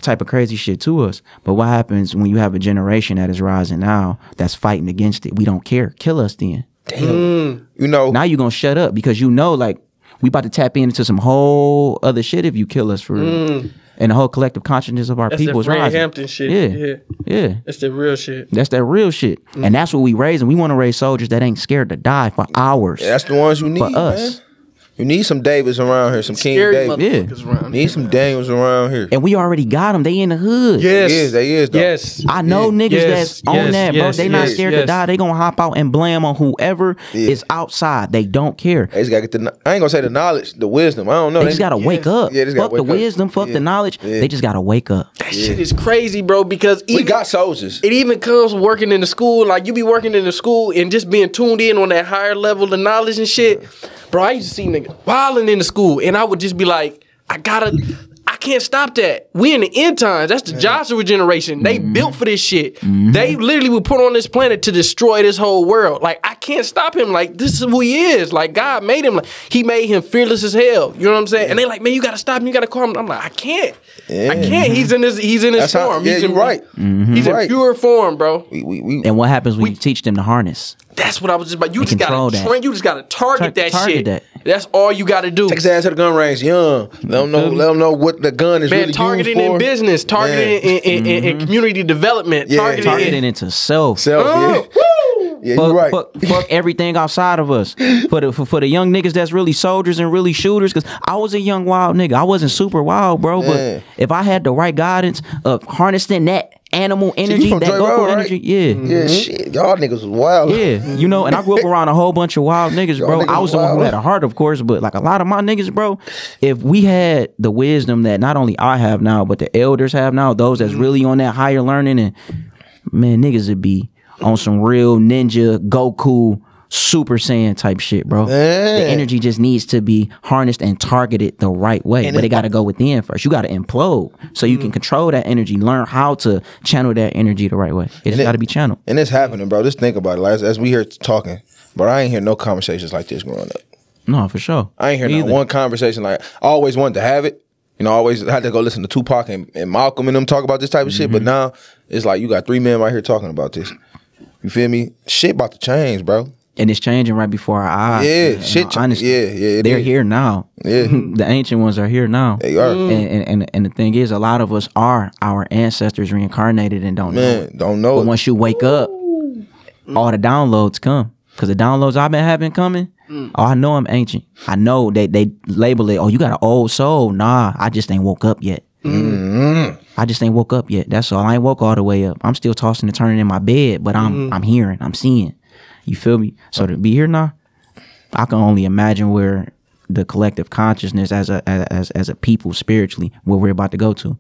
type of crazy shit to us. But what happens when you have a generation that is rising now that's fighting against it? We don't care. Kill us then. Damn. You know. Now you're going to shut up because you know, like, we about to tap into some whole other shit if you kill us for real. And the whole collective consciousness of our people is rising. Hampton shit. Yeah. That's the real shit. That's that real shit. And that's what we raising. We want to raise soldiers that ain't scared to die for hours. That's the ones you need, for us. man. You need some Davids around here, some King Scary David. motherfuckers around Need here, some man. Daniels around here. And we already got them. They in the hood. Yes, They is though. Yes, I know niggas Yes, that's on that, bro. yes, They not yes, scared yes. to die. They gonna hop out and blam on whoever is outside. They don't care. They just gotta get the. I ain't gonna say the knowledge, the wisdom. I don't know. They just gotta wake up. Yeah, they just gotta Fuck the wake up. wisdom. Fuck the knowledge. Yeah. They just gotta wake up. that shit is crazy, bro. Because We even, got soldiers. it even comes from working in the school. Like you be working in the school and just being tuned in on that higher level of knowledge and shit. Bro, I used to see niggas wilding in the school, and I would just be like, I can't stop that. We in the end times. That's the Joshua generation. They built for this shit. They literally were put on this planet to destroy this whole world. Like, I can't stop him. Like, this is who he is. Like, God made him. Like, he made him fearless as hell. You know what I'm saying? And they like, man, you gotta stop him. You gotta call him. I'm like, I can't. Yeah. I can't. He's in his That's how- form. yeah, He's you're right. He's Right. in pure form, bro. We And what happens when you teach them to harness? That's what I was just about. You just control gotta that. train. You just gotta target that Target shit. that. That's all you gotta do. take his ass to the gun range young. Let them know what the gun is Man, really targeting used for. in business, targeting in community development, Yeah, targeting Targeting into self. Self, yeah. Yeah, Fuck, you right. fuck everything outside of us. For the young niggas that's really soldiers and really shooters. Cause I was a young wild nigga. I wasn't super wild, bro. Yeah. But if I had the right guidance of harnessing that animal you energy, from that Dre Goku Road, right? energy, yeah. Yeah, shit. Y'all niggas was wild. Yeah, you know, and I grew up around a whole bunch of wild niggas, bro. niggas I was the one who wild. had a heart, of course, but like a lot of my niggas, bro, if we had the wisdom that not only I have now, but the elders have now, those that's really on that higher learning, and man, niggas would be on some real ninja, Goku, Super Saiyan type shit, bro. Man. The energy just needs to be harnessed and targeted the right way. But it got to go within first. You got to implode so you can control that energy, learn how to channel that energy the right way. It just got to be channeled. And it's happening, bro. Just think about it. Like, as we here talking, but I ain't hear no conversations like this growing up. No, for sure. I ain't hear not one conversation. Like, I always wanted to have it. You know, I always had to go listen to Tupac and Malcolm and them talk about this type of shit. But now it's like you got 3 men right here talking about this. You feel me? Shit about to change, bro. And it's changing right before our eyes. Yeah, man. shit. Honestly, Yeah, they're is. here now. Yeah. The ancient ones are here now. They are. And the thing is, a lot of us are our ancestors reincarnated and don't know Man, it. don't know But it. once you wake up, all the downloads come. Because the downloads I've been having coming, oh, I know I'm ancient. I know they label it, oh, you got an old soul. Nah, I just ain't woke up yet. I just ain't woke up yet. That's all. I ain't woke all the way up. I'm still tossing and turning in my bed, but I'm hearing, I'm seeing. You feel me? So to be here now, I can only imagine where the collective consciousness as a people spiritually, where we're about to go to.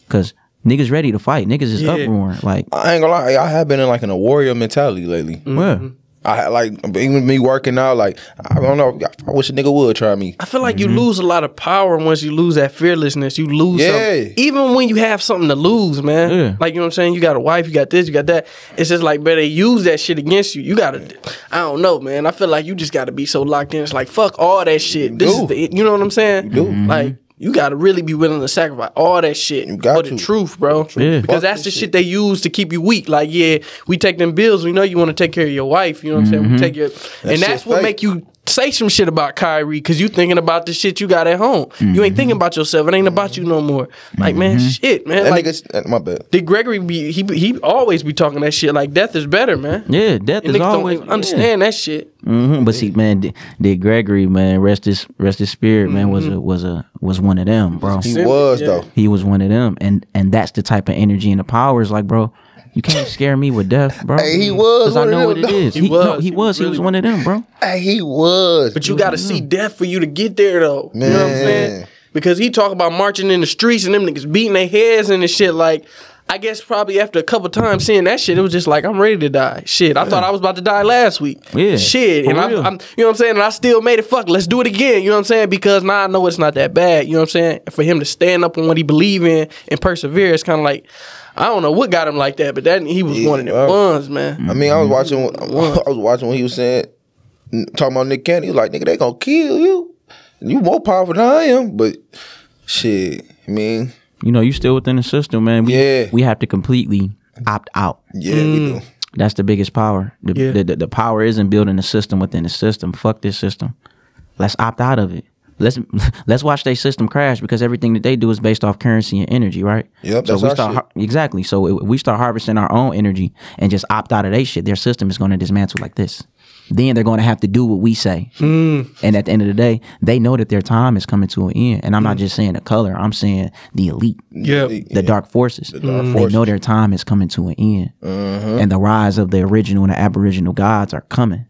Cause niggas ready to fight. Niggas is uproaring. Like, I ain't gonna lie. I have been in like in a warrior mentality lately. well, I like even me working out. Like, I don't know. I wish a nigga would try me. I feel like you lose a lot of power once you lose that fearlessness. You lose something. Even when you have something to lose, man. Yeah. Like, you know what I'm saying? You got a wife, you got this, you got that. It's just like, better use that shit against you. You gotta, I don't know, man. I feel like you just gotta be so locked in. It's like, fuck all that shit. This is the, you know what I'm saying? Like, you gotta really be willing to sacrifice all that shit got for the to. truth, bro. Yeah. Because that's the shit they use to keep you weak. Like, yeah, we take them bills. We know you want to take care of your wife. You know what I'm saying? We take your, and that's shit what fake. make you say some shit about Kyrie, because you thinking about the shit you got at home. You ain't thinking about yourself. It ain't about you no more. Like, man, shit, man. That Like, niggas, my bad. Dick Gregory be he always be talking that shit. Like, death is better, man. yeah, death And is niggas always don't understand that shit. But see, man, Dick Gregory, man, rest his spirit, man, was one of them, bro. He was though. He was one of them, and that's the type of energy and the power is like, bro. You can't scare me with death, bro. Hey, he was because I one of know them, what it though. is. He was. He was Really one of them, bro. Hey, he was. But you got to see death for you to get there, though. You know what I'm Man. saying? Because he talk about marching in the streets and them niggas beating their heads and shit. Like, I guess probably after a couple times seeing that shit, it was just like, I'm ready to die. Shit, I thought I was about to die last week. Yeah, Shit, for and real. I'm, you know what I'm saying? And I still made it. Fuck, let's do it again. You know what I'm saying? Because now I know it's not that bad. You know what I'm saying? And for him to stand up on what he believe in and persevere, it's kind of like, I don't know what got him like that, but that he was one of them ones, man. I mean, I was watching what he was saying, talking about Nick Cannon. He was like, nigga, they gonna kill you. You more powerful than I am. But shit, I mean, You know, you still within the system, man. We have to completely opt out. yeah, we do. That's the biggest power. The power isn't building a system within the system. Fuck this system. Let's opt out of it. Let's watch their system crash, because everything that they do is based off currency and energy, right? Yep, so that's we our start shit. exactly. So if we start harvesting our own energy and just opt out of their shit, their system is going to dismantle like this. then they're going to have to do what we say. And at the end of the day, they know that their time is coming to an end. And I'm not just saying the color, I'm saying the elite, the dark forces. They know their time is coming to an end. And the rise of the original and the aboriginal gods are coming.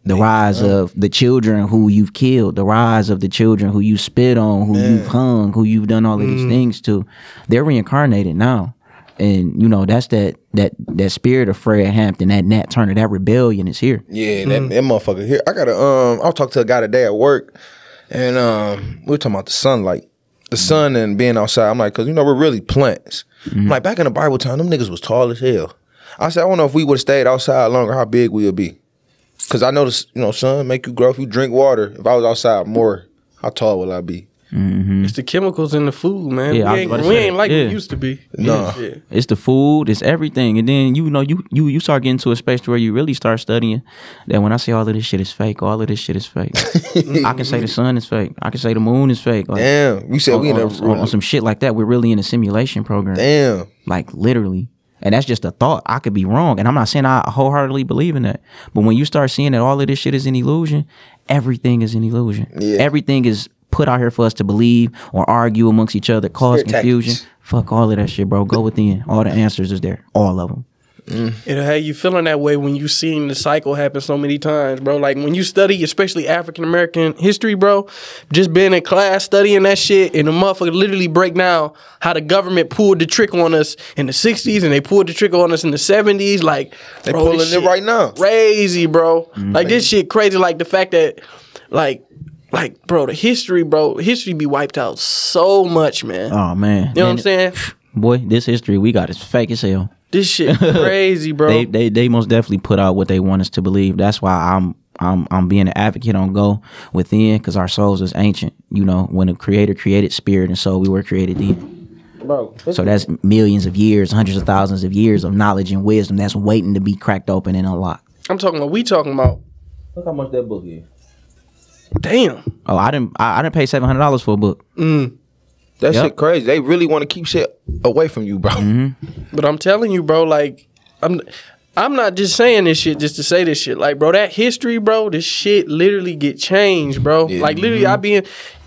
The rise of the children who you've killed, the rise of the children who you spit on, who you've hung, who you've done all of these things to, they're reincarnated now. And you know, that's that spirit of Fred Hampton, that Nat Turner, that rebellion is here. Yeah, that motherfucker here. I gotta I was talking to a guy today at work, and we were talking about the sunlight. The sun and being outside. I'm like, cause you know, we're really plants. I'm like, back in the Bible time, them niggas was tall as hell. I said, I wonder if we would have stayed outside longer, how big we would be. Cause I noticed, you know, sun make you grow. If you drink water, if I was outside more, how tall would I be? It's the chemicals in the food, man. Yeah, we ain't like we used to be. No. It's the food, it's everything. And then you know, you start getting to a space where you really start studying that when I say all of this shit is fake, all of this shit is fake. I can say the sun is fake. I can say the moon is fake. Like, damn. You said we on some shit like that. We're really in a simulation program. Damn. Like literally. And that's just a thought. I could be wrong. And I'm not saying I wholeheartedly believe in that. But when you start seeing that all of this shit is an illusion, everything is an illusion. Yeah. Everything is put out here for us to believe or argue amongst each other, cause confusion. Fuck all of that shit, bro. Go within. All the answers is there. All of them. It'll have you feeling that way when you seen the cycle happen so many times, bro. Like when you study, especially African American history, bro, just being in class studying that shit, and the motherfucker literally break down how the government pulled the trick on us in the 60s and they pulled the trick on us in the 70s. Like, they bro, pulling it right now. Crazy, bro. Like this shit crazy. Like the fact that, like, bro, the history be wiped out so much, man. Oh, man. You know what I'm saying? Boy, this history we got is fake as hell. This shit crazy, bro. They most definitely put out what they want us to believe. That's why I'm being an advocate on go within, because our souls is ancient. You know, when the Creator created spirit and soul, we were created then. Bro, so that's millions of years, hundreds of thousands of years of knowledge and wisdom that's waiting to be cracked open and unlocked. I'm talking about. We talking about. Look how much that book is. Damn. Oh, I didn't pay $700 for a book. That shit crazy. They really want to keep shit away from you, bro. But I'm telling you, bro, like I'm not just saying this shit just to say this shit. Like, bro, that history, bro, this shit literally get changed, bro. Yeah. Like literally I be in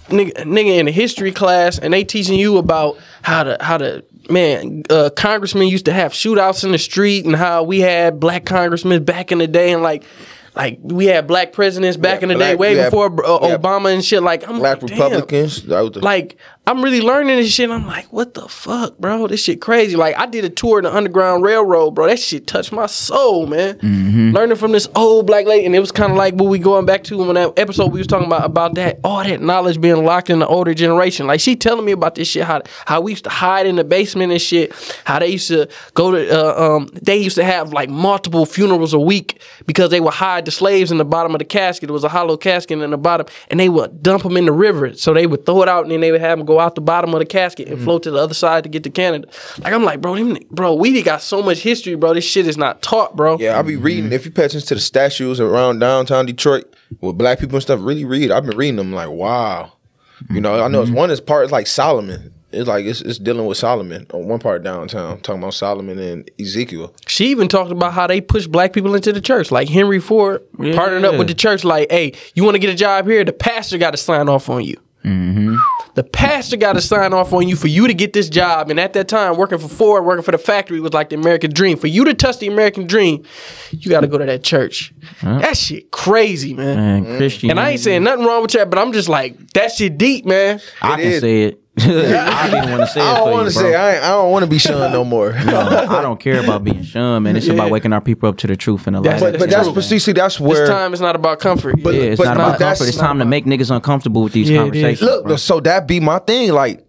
nigga in a history class and they teaching you about how to congressmen used to have shootouts in the street and how we had black congressmen back in the day, and like we had black presidents back in the day, way before Obama and shit. Like I'm black like, Republicans. Like I'm really learning this shit. I'm like, what the fuck, bro? This shit crazy. Like I did a tour of the Underground Railroad, bro. That shit touched my soul, man. Learning from this old black lady, and it was kind of like what we going back to when that episode we was talking about that, all that knowledge being locked in the older generation. Like she telling me about this shit, how we used to hide in the basement and shit. How they used to go to they used to have like multiple funerals a week because they would hide the slaves in the bottom of the casket. It was a hollow casket in the bottom, and they would dump them in the river. So they would throw it out, and then they would have them go out the bottom of the casket and float to the other side to get to Canada. Like I'm like, bro, we got so much history, bro. This shit is not taught, bro. Yeah, I be reading. If you pay attention to the statues around downtown Detroit with black people and stuff, really read. I've been reading them. Like, wow. You know, I know it's one part is like Solomon. It's like it's dealing with Solomon on one part downtown, talking about Solomon and Ezekiel. She even talked about how they push black people into the church. Like Henry Ford partnered up with the church. Like, hey, you want to get a job here? The pastor got to sign off on you. The pastor got to sign off on you for you to get this job. And at that time, working for Ford, working for the factory was like the American dream. For you to touch the American dream, you got to go to that church. That shit crazy, man. Christian. And I ain't saying nothing wrong with that, but I'm just like, that shit deep, man. I can say it. I didn't want to say it. I don't want to say. I don't want to be shunned no more. No, I don't care about being shunned, man. It's about waking our people up to the truth and the light. But that's precisely that's where this time is not about comfort. But it's not about comfort. It's time to make niggas uncomfortable with these conversations. Look, bro. So that be my thing. Like,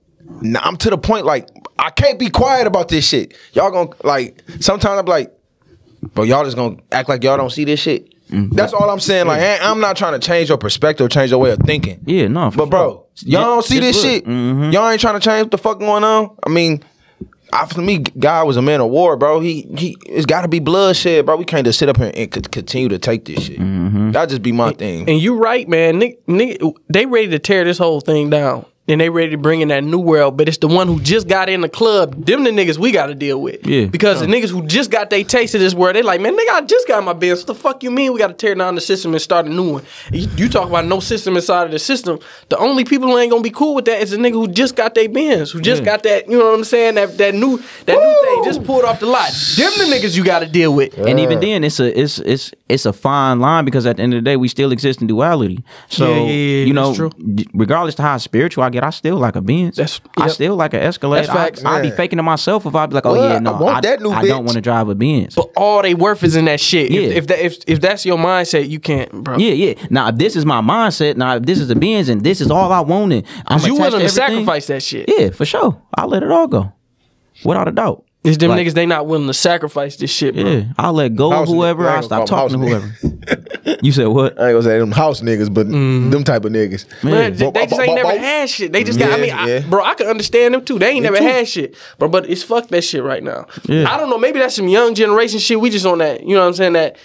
I'm to the point. Like, I can't be quiet about this shit. Y'all gonna like. Sometimes I'm like, bro, y'all just gonna act like y'all don't see this shit. That's all I'm saying. Like, I'm not trying to change your perspective, change your way of thinking. Yeah, no. But bro, y'all don't see this shit. Y'all ain't trying to change what the fuck going on. I mean, for me, God was a man of war, bro. It's got to be bloodshed, bro. We can't just sit up here and continue to take this shit. That just be my thing. And you right, man. They ready to tear this whole thing down. then they ready to bring in that new world, but it's the one who just got in the club. Them the niggas we got to deal with. Yeah. Because the niggas who just got their taste of this world, they like, man, nigga, I just got my Benz. What the fuck you mean we got to tear down the system and start a new one? You talk about no system inside of the system. The only people who ain't gonna be cool with that is the nigga who just got their Benz, who just got that, you know what I'm saying? That new thing just pulled off the lot. Them the niggas you got to deal with. And even then, it's a fine line, because at the end of the day, we still exist in duality. So you know, true. regardless to how spiritual I get, I still like a Benz. I still like an Escalade. That's facts. I'd be faking to myself if I'd be like, I don't want to drive a Benz. But all they worth is in that shit. Yeah. If that's your mindset, you can't, bro. Yeah. Now, if this is my mindset, now if this is a Benz and this is all I wanted, I'm You willing to everything, sacrifice that shit. Yeah, for sure. I'll let it all go, without a doubt. It's them niggas, they not willing to sacrifice this shit, bro. Yeah, I'll let go of whoever. I'll stop talking to whoever. You said what? I ain't gonna say them house niggas, but them type of niggas. Man, they just ain't never had shit. They just got, bro, I can understand them too. They ain't never had shit. But it's fuck that shit right now. Yeah. I don't know, maybe that's some young generation shit. We just on that, you know what I'm saying, that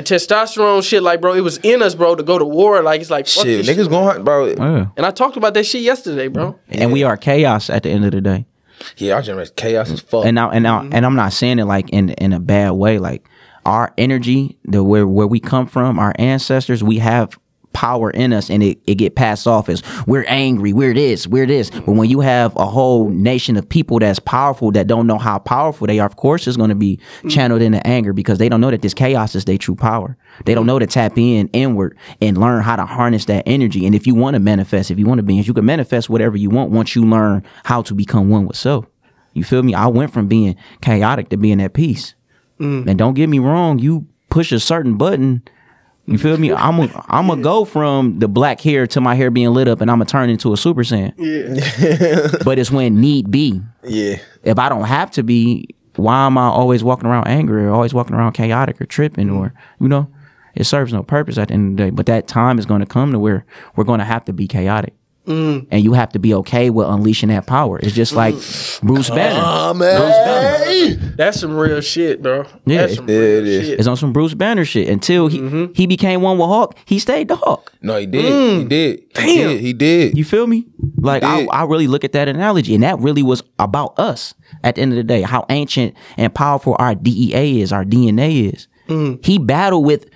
testosterone shit, like, bro, it was in us, bro, to go to war. Like, it's like, fuck Shit, this niggas shit. going, bro. Yeah. And I talked about that shit yesterday, bro. And we are chaos at the end of the day. Yeah, our generation chaos as fuck. And now, and I'm not saying it like in a bad way. Like, our energy, where we come from, our ancestors, we have power in us, and it get passed off as we're angry, we're this. But when you have a whole nation of people that's powerful, that don't know how powerful they are, of course it's going to be channeled into anger, because they don't know that this chaos is their true power. They don't know to tap inward and learn how to harness that energy. And if you want to manifest, if you want to be, you can manifest whatever you want once you learn how to become one with self. You feel me? I went from being chaotic to being at peace. And don't get me wrong, you push a certain button, you feel me? I'm gonna go from the black hair to my hair being lit up, and I'm gonna turn into a Super Saiyan. Yeah. But it's when need be. Yeah. If I don't have to be, why am I always walking around angry, or always walking around chaotic or tripping, or, you know, it serves no purpose at the end of the day. But that time is gonna come to where we're gonna have to be chaotic. And you have to be okay with unleashing that power. It's just like Bruce Banner. That's some real shit, bro. Yeah, That's some real shit. It's on some Bruce Banner shit. Until he became one with Hawk, he stayed the Hawk. No, he did. He did. Damn. He did. You feel me? Like, I really look at that analogy, and that really was about us at the end of the day, how ancient and powerful our DEA is, our DNA is. He battled with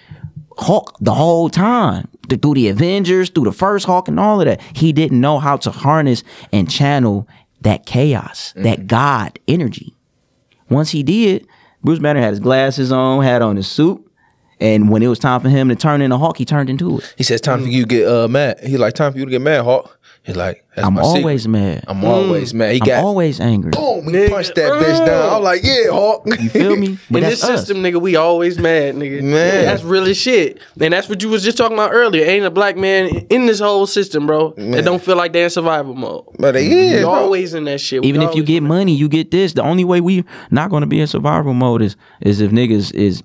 Hawk the whole time, through the Avengers, through the first Hawk and all of that. He didn't know how to harness and channel that chaos, that God energy. Once he did, Bruce Banner had his glasses on, had on his suit, and when it was time for him to turn into Hawk, he turned into it. He says, time for you to get mad. He like, time for you to get mad, Hawk. He's like, that's I'm my always secret. mad. I'm always mad. I'm always angry. Boom, he punched that bitch down. I'm like, yeah, Hawk. You feel me? But In this system, nigga, we always mad, nigga. Man. That's really shit. And that's what you was just talking about earlier. Ain't a black man in this whole system, bro, that don't feel like they're in survival mode. But they is, You bro. always in that shit. Even if you get money, you get this. The only way we not going to be in survival mode is if niggas is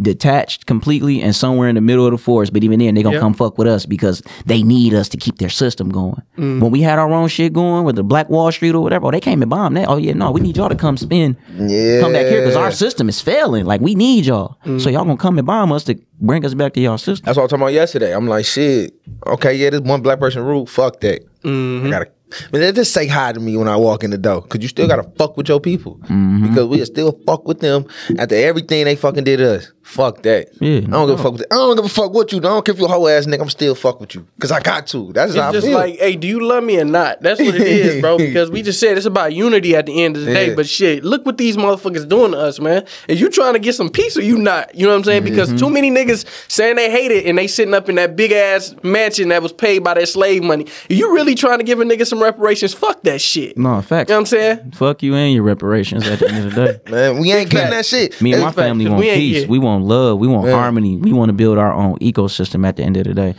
detached completely and somewhere in the middle of the forest. But even then, they gonna come fuck with us because they need us to keep their system going. When we had our own shit going with the Black Wall Street or whatever, they came and bombed that. Oh yeah, no, we need y'all to come spin, come back here because our system is failing. Like, we need y'all, so y'all gonna come and bomb us to bring us back to y'all system. That's what I was talking about yesterday. I'm like, shit. Okay, yeah, this one black person rule. Fuck that. I gotta. Man, just say hi to me when I walk in the door, cause you still gotta fuck with your people, because we still fuck with them after everything they fucking did to us. Fuck that. Yeah. I don't give a fuck with that. I don't give a fuck what you do. I don't care if you a whole ass nigga. I'm still fuck with you, cause I got to. That's how I It's just feel. like, hey, do you love me or not? That's what it is, bro. Because we just said it's about unity at the end of the day. But shit, look what these motherfuckers doing to us, man. Is you trying to get some peace or you not? You know what I'm saying? Because too many niggas saying they hate it and they sitting up in that big ass mansion that was paid by their slave money. You really trying to give a nigga some reparations? Fuck that shit. No, facts. You know what I'm saying? Fuck you and your reparations at the end of the day. Man, we ain't getting that shit. Me and my It's family fact, want we ain't peace. get- We want love. We want harmony. We want to build our own ecosystem at the end of the day.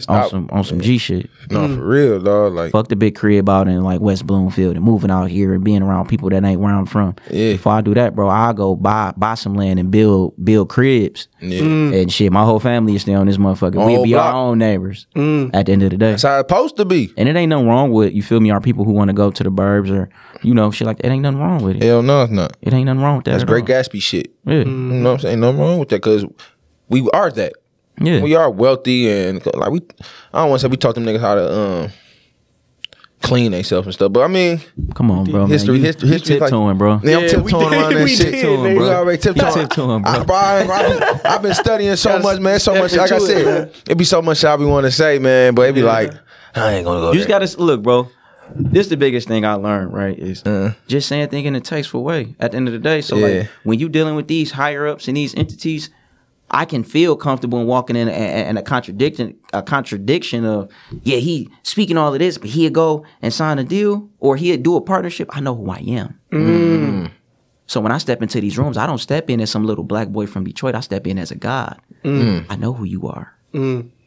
On some G shit. No, for real, dog. Like, Fuck the big crib out in like West Bloomfield and moving out here and being around people that ain't where I'm from. Yeah. Before I do that, bro, I'll go buy some land and build cribs. And shit, my whole family is still on this motherfucker. We'll Whole be block. our own neighbors at the end of the day. that's how it's supposed to be. And it ain't nothing wrong with, you feel me, our people who want to go to the burbs or, you know, shit like that. It ain't nothing wrong with it. Hell no, it's not. It ain't nothing wrong with that. That's at Great all. Gatsby shit. Yeah. You know what I'm saying? Nothing wrong with that, because we are that. Yeah. We are wealthy, and like I don't want to say we taught them niggas how to clean themselves and stuff. But I mean, come on, bro. History, man. history, tiptoeing, like, bro. Yeah, I'm tiptoeing around that shit. Tiptoeing, bro. We already Tiptoeing, bro. I've been studying so much, man. So much. Like I said, it be so much I be want to say, man. But it be like, I ain't gonna go. You just gotta look, bro. This is the biggest thing I learned, right? Is just saying things in a tasteful way. At the end of the day, so like when you dealing with these higher ups and these entities, I can feel comfortable in walking in a contradiction of, yeah, he speaking all of this, but he'd go and sign a deal or he'd do a partnership. I know who I am. So when I step into these rooms, I don't step in as some little black boy from Detroit. I step in as a God. I know who you are.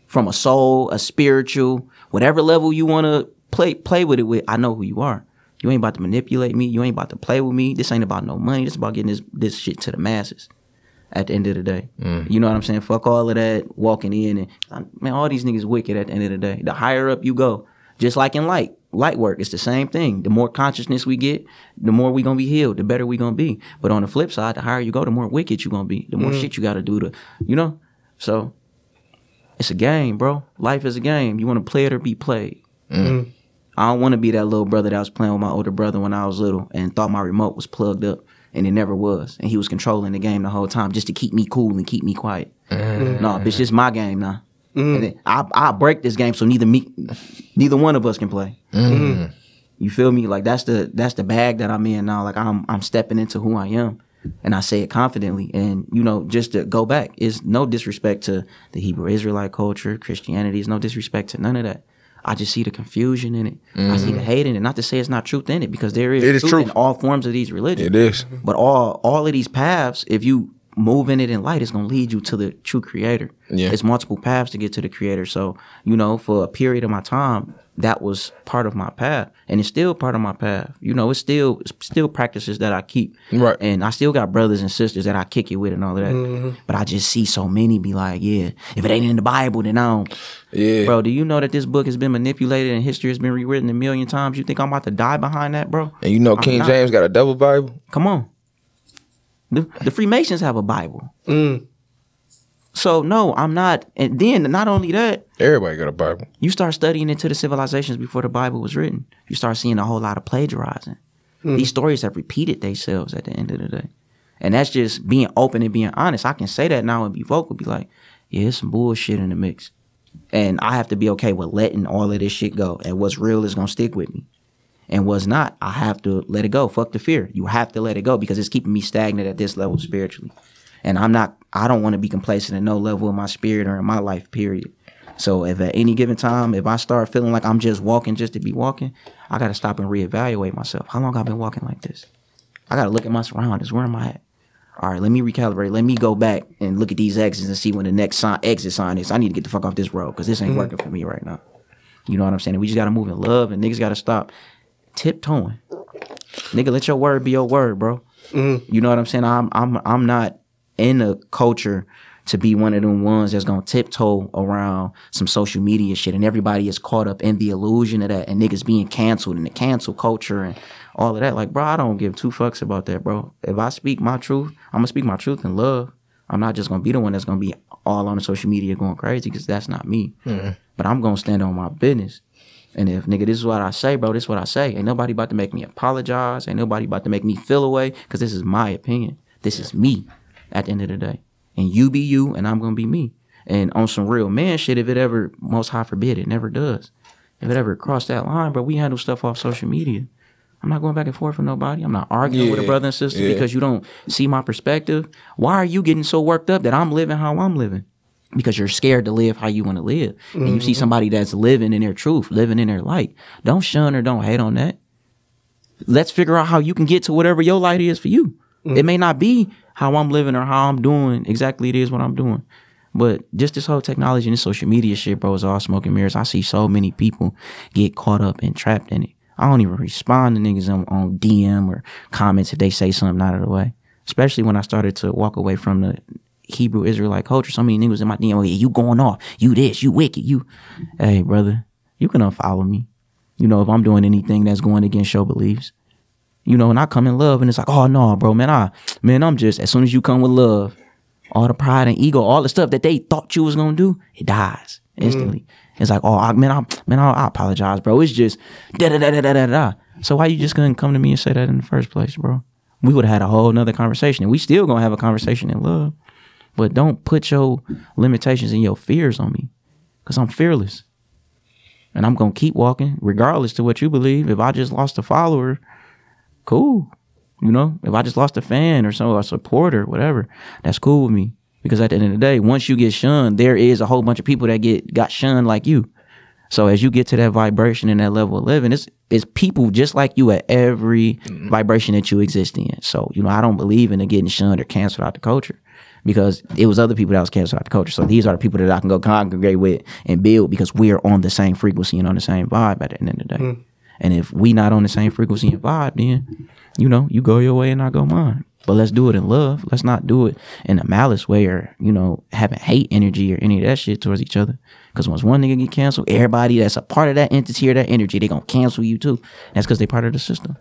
From a soul, a spiritual, whatever level you want to play with it with, I know who you are. You ain't about to manipulate me. You ain't about to play with me. This ain't about no money. This is about getting this shit to the masses. At the end of the day, you know what I'm saying? Fuck all of that walking in and man, all these niggas wicked. At the end of the day, the higher up you go, just like in light work, it's the same thing. The more consciousness we get, the more we gonna be healed, the better we gonna be. But on the flip side, the higher you go, the more wicked you gonna be, the more shit you gotta do to, you know. So it's a game, bro. Life is a game. You want to play it or be played. I don't want to be that little brother that was playing with my older brother when I was little and thought my remote was plugged up. And it never was. And he was controlling the game the whole time just to keep me cool and keep me quiet. No, bitch, this my game now. And then I break this game so neither one of us can play. You feel me? Like that's the bag that I'm in now. Like I'm stepping into who I am. And I say it confidently. And, you know, just to go back, it's no disrespect to the Hebrew Israelite culture, Christianity. It's no disrespect to none of that. I just see the confusion in it. I see the hate in it. Not to say it's not truth in it, because there is truth in all forms of these religions. It is. But all of these paths, if you move in it in light, it's going to lead you to the true creator. Yeah. It's multiple paths to get to the creator. So, you know, for a period of my time, that was part of my path. And it's still part of my path. You know, it's still practices that I keep. Right. And I still got brothers and sisters that I kick it with and all of that. But I just see so many be like, yeah, if it ain't in the Bible, then I don't. Yeah. Bro, do you know that this book has been manipulated and history has been rewritten a million times? You think I'm about to die behind that, bro? And you know King James got a double Bible? Come on. The Freemasons have a Bible. So, no, I'm not. And then, not only that. Everybody got a Bible. You start studying into the civilizations before the Bible was written. You start seeing a whole lot of plagiarizing. These stories have repeated themselves at the end of the day. And that's just being open and being honest. I can say that now and be vocal, be like, yeah, there's some bullshit in the mix. And I have to be okay with letting all of this shit go. And what's real is going to stick with me. And what's not, I have to let it go. Fuck the fear. You have to let it go because it's keeping me stagnant at this level spiritually. And I don't want to be complacent at no level in my spirit or in my life, period. So if at any given time, if I start feeling like I'm just walking just to be walking, I got to stop and reevaluate myself. How long have I been walking like this? I got to look at my surroundings. Where am I at? All right, let me recalibrate. Let me go back and look at these exits and see when the next exit sign is. I need to get the fuck off this road because this ain't working for me right now. You know what I'm saying? And we just got to move in love, and niggas got to stop tiptoeing. Nigga, let your word be your word, bro. You know what I'm saying? I'm not in a culture to be one of them ones that's gonna tiptoe around some social media shit and everybody is caught up in the illusion of that and niggas being canceled and the cancel culture and all of that. Like, bro, I don't give two fucks about that, bro. If I speak my truth, I'm gonna speak my truth in love. I'm not just gonna be the one that's gonna be all on the social media going crazy because that's not me. But I'm gonna stand on my business. And if, nigga, this is what I say, bro, this is what I say. Ain't nobody about to make me apologize. Ain't nobody about to make me feel away because this is my opinion. This is me at the end of the day. And you be you, and I'm going to be me. And on some real man shit, if it ever, most high forbid, it never does. If it ever crossed that line, bro, we handle stuff off social media. I'm not going back and forth with nobody. I'm not arguing with a brother and sister because you don't see my perspective. Why are you getting so worked up that I'm living how I'm living? Because you're scared to live how you want to live. And you see somebody that's living in their truth, living in their light. Don't shun or don't hate on that. Let's figure out how you can get to whatever your light is for you. It may not be how I'm living or how I'm doing exactly it is what I'm doing. But just this whole technology and this social media shit, bro, is all smoke and mirrors. I see so many people get caught up and trapped in it. I don't even respond to niggas on DM or comments if they say something out of the way. Especially when I started to walk away from the Hebrew Israelite culture. So many niggas in my DM, oh, yeah, you going off. You this, you wicked, you. Hey, brother, you can unfollow me. You know, if I'm doing anything that's going against your beliefs. You know, and I come in love and it's like, oh, no, bro, man, I'm just, as soon as you come with love, all the pride and ego, all the stuff that they thought you was going to do, it dies instantly. It's like, oh, I apologize, bro. It's just da-da-da-da-da-da. So why you just couldn't come to me and say that in the first place, bro? We would have had a whole nother conversation. And we still gonna have a conversation in love. But don't put your limitations and your fears on me. Because I'm fearless. And I'm gonna keep walking, regardless to what you believe. If I just lost a follower, cool. You know, if I just lost a fan or a supporter, whatever, that's cool with me. Because at the end of the day, once you get shunned, there is a whole bunch of people that got shunned like you. So as you get to that vibration and that level of living, it's people just like you at every vibration that you exist in. So, you know, I don't believe in getting shunned or canceled out the culture, because it was other people that was canceled out the culture. So these are the people that I can go congregate with and build, because we are on the same frequency and on the same vibe at the end of the day. And if we not on the same frequency and vibe, then, you know, you go your way and I go mine. But let's do it in love. Let's not do it in a malice way, or, you know, having hate energy or any of that shit towards each other. Because once one nigga get canceled, everybody that's a part of that entity or that energy, they gonna cancel you too. That's because they part of the system.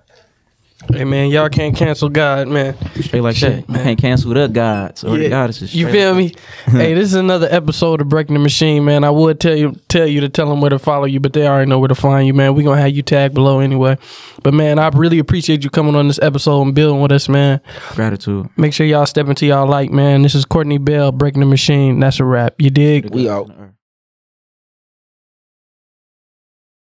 Hey man, y'all can't cancel God, man. Straight like shit, that. You can't cancel the gods or the goddesses. You feel me? Hey, this is another episode of Breaking the Machine, man. I would tell you to tell them where to follow you, but they already know where to find you, man. We're gonna have you tagged below anyway. But man, I really appreciate you coming on this episode and building with us, man. Gratitude. Make sure y'all step into y'all light, man. This is Courtney Bell, Breaking the Machine. That's a wrap. You dig? We out.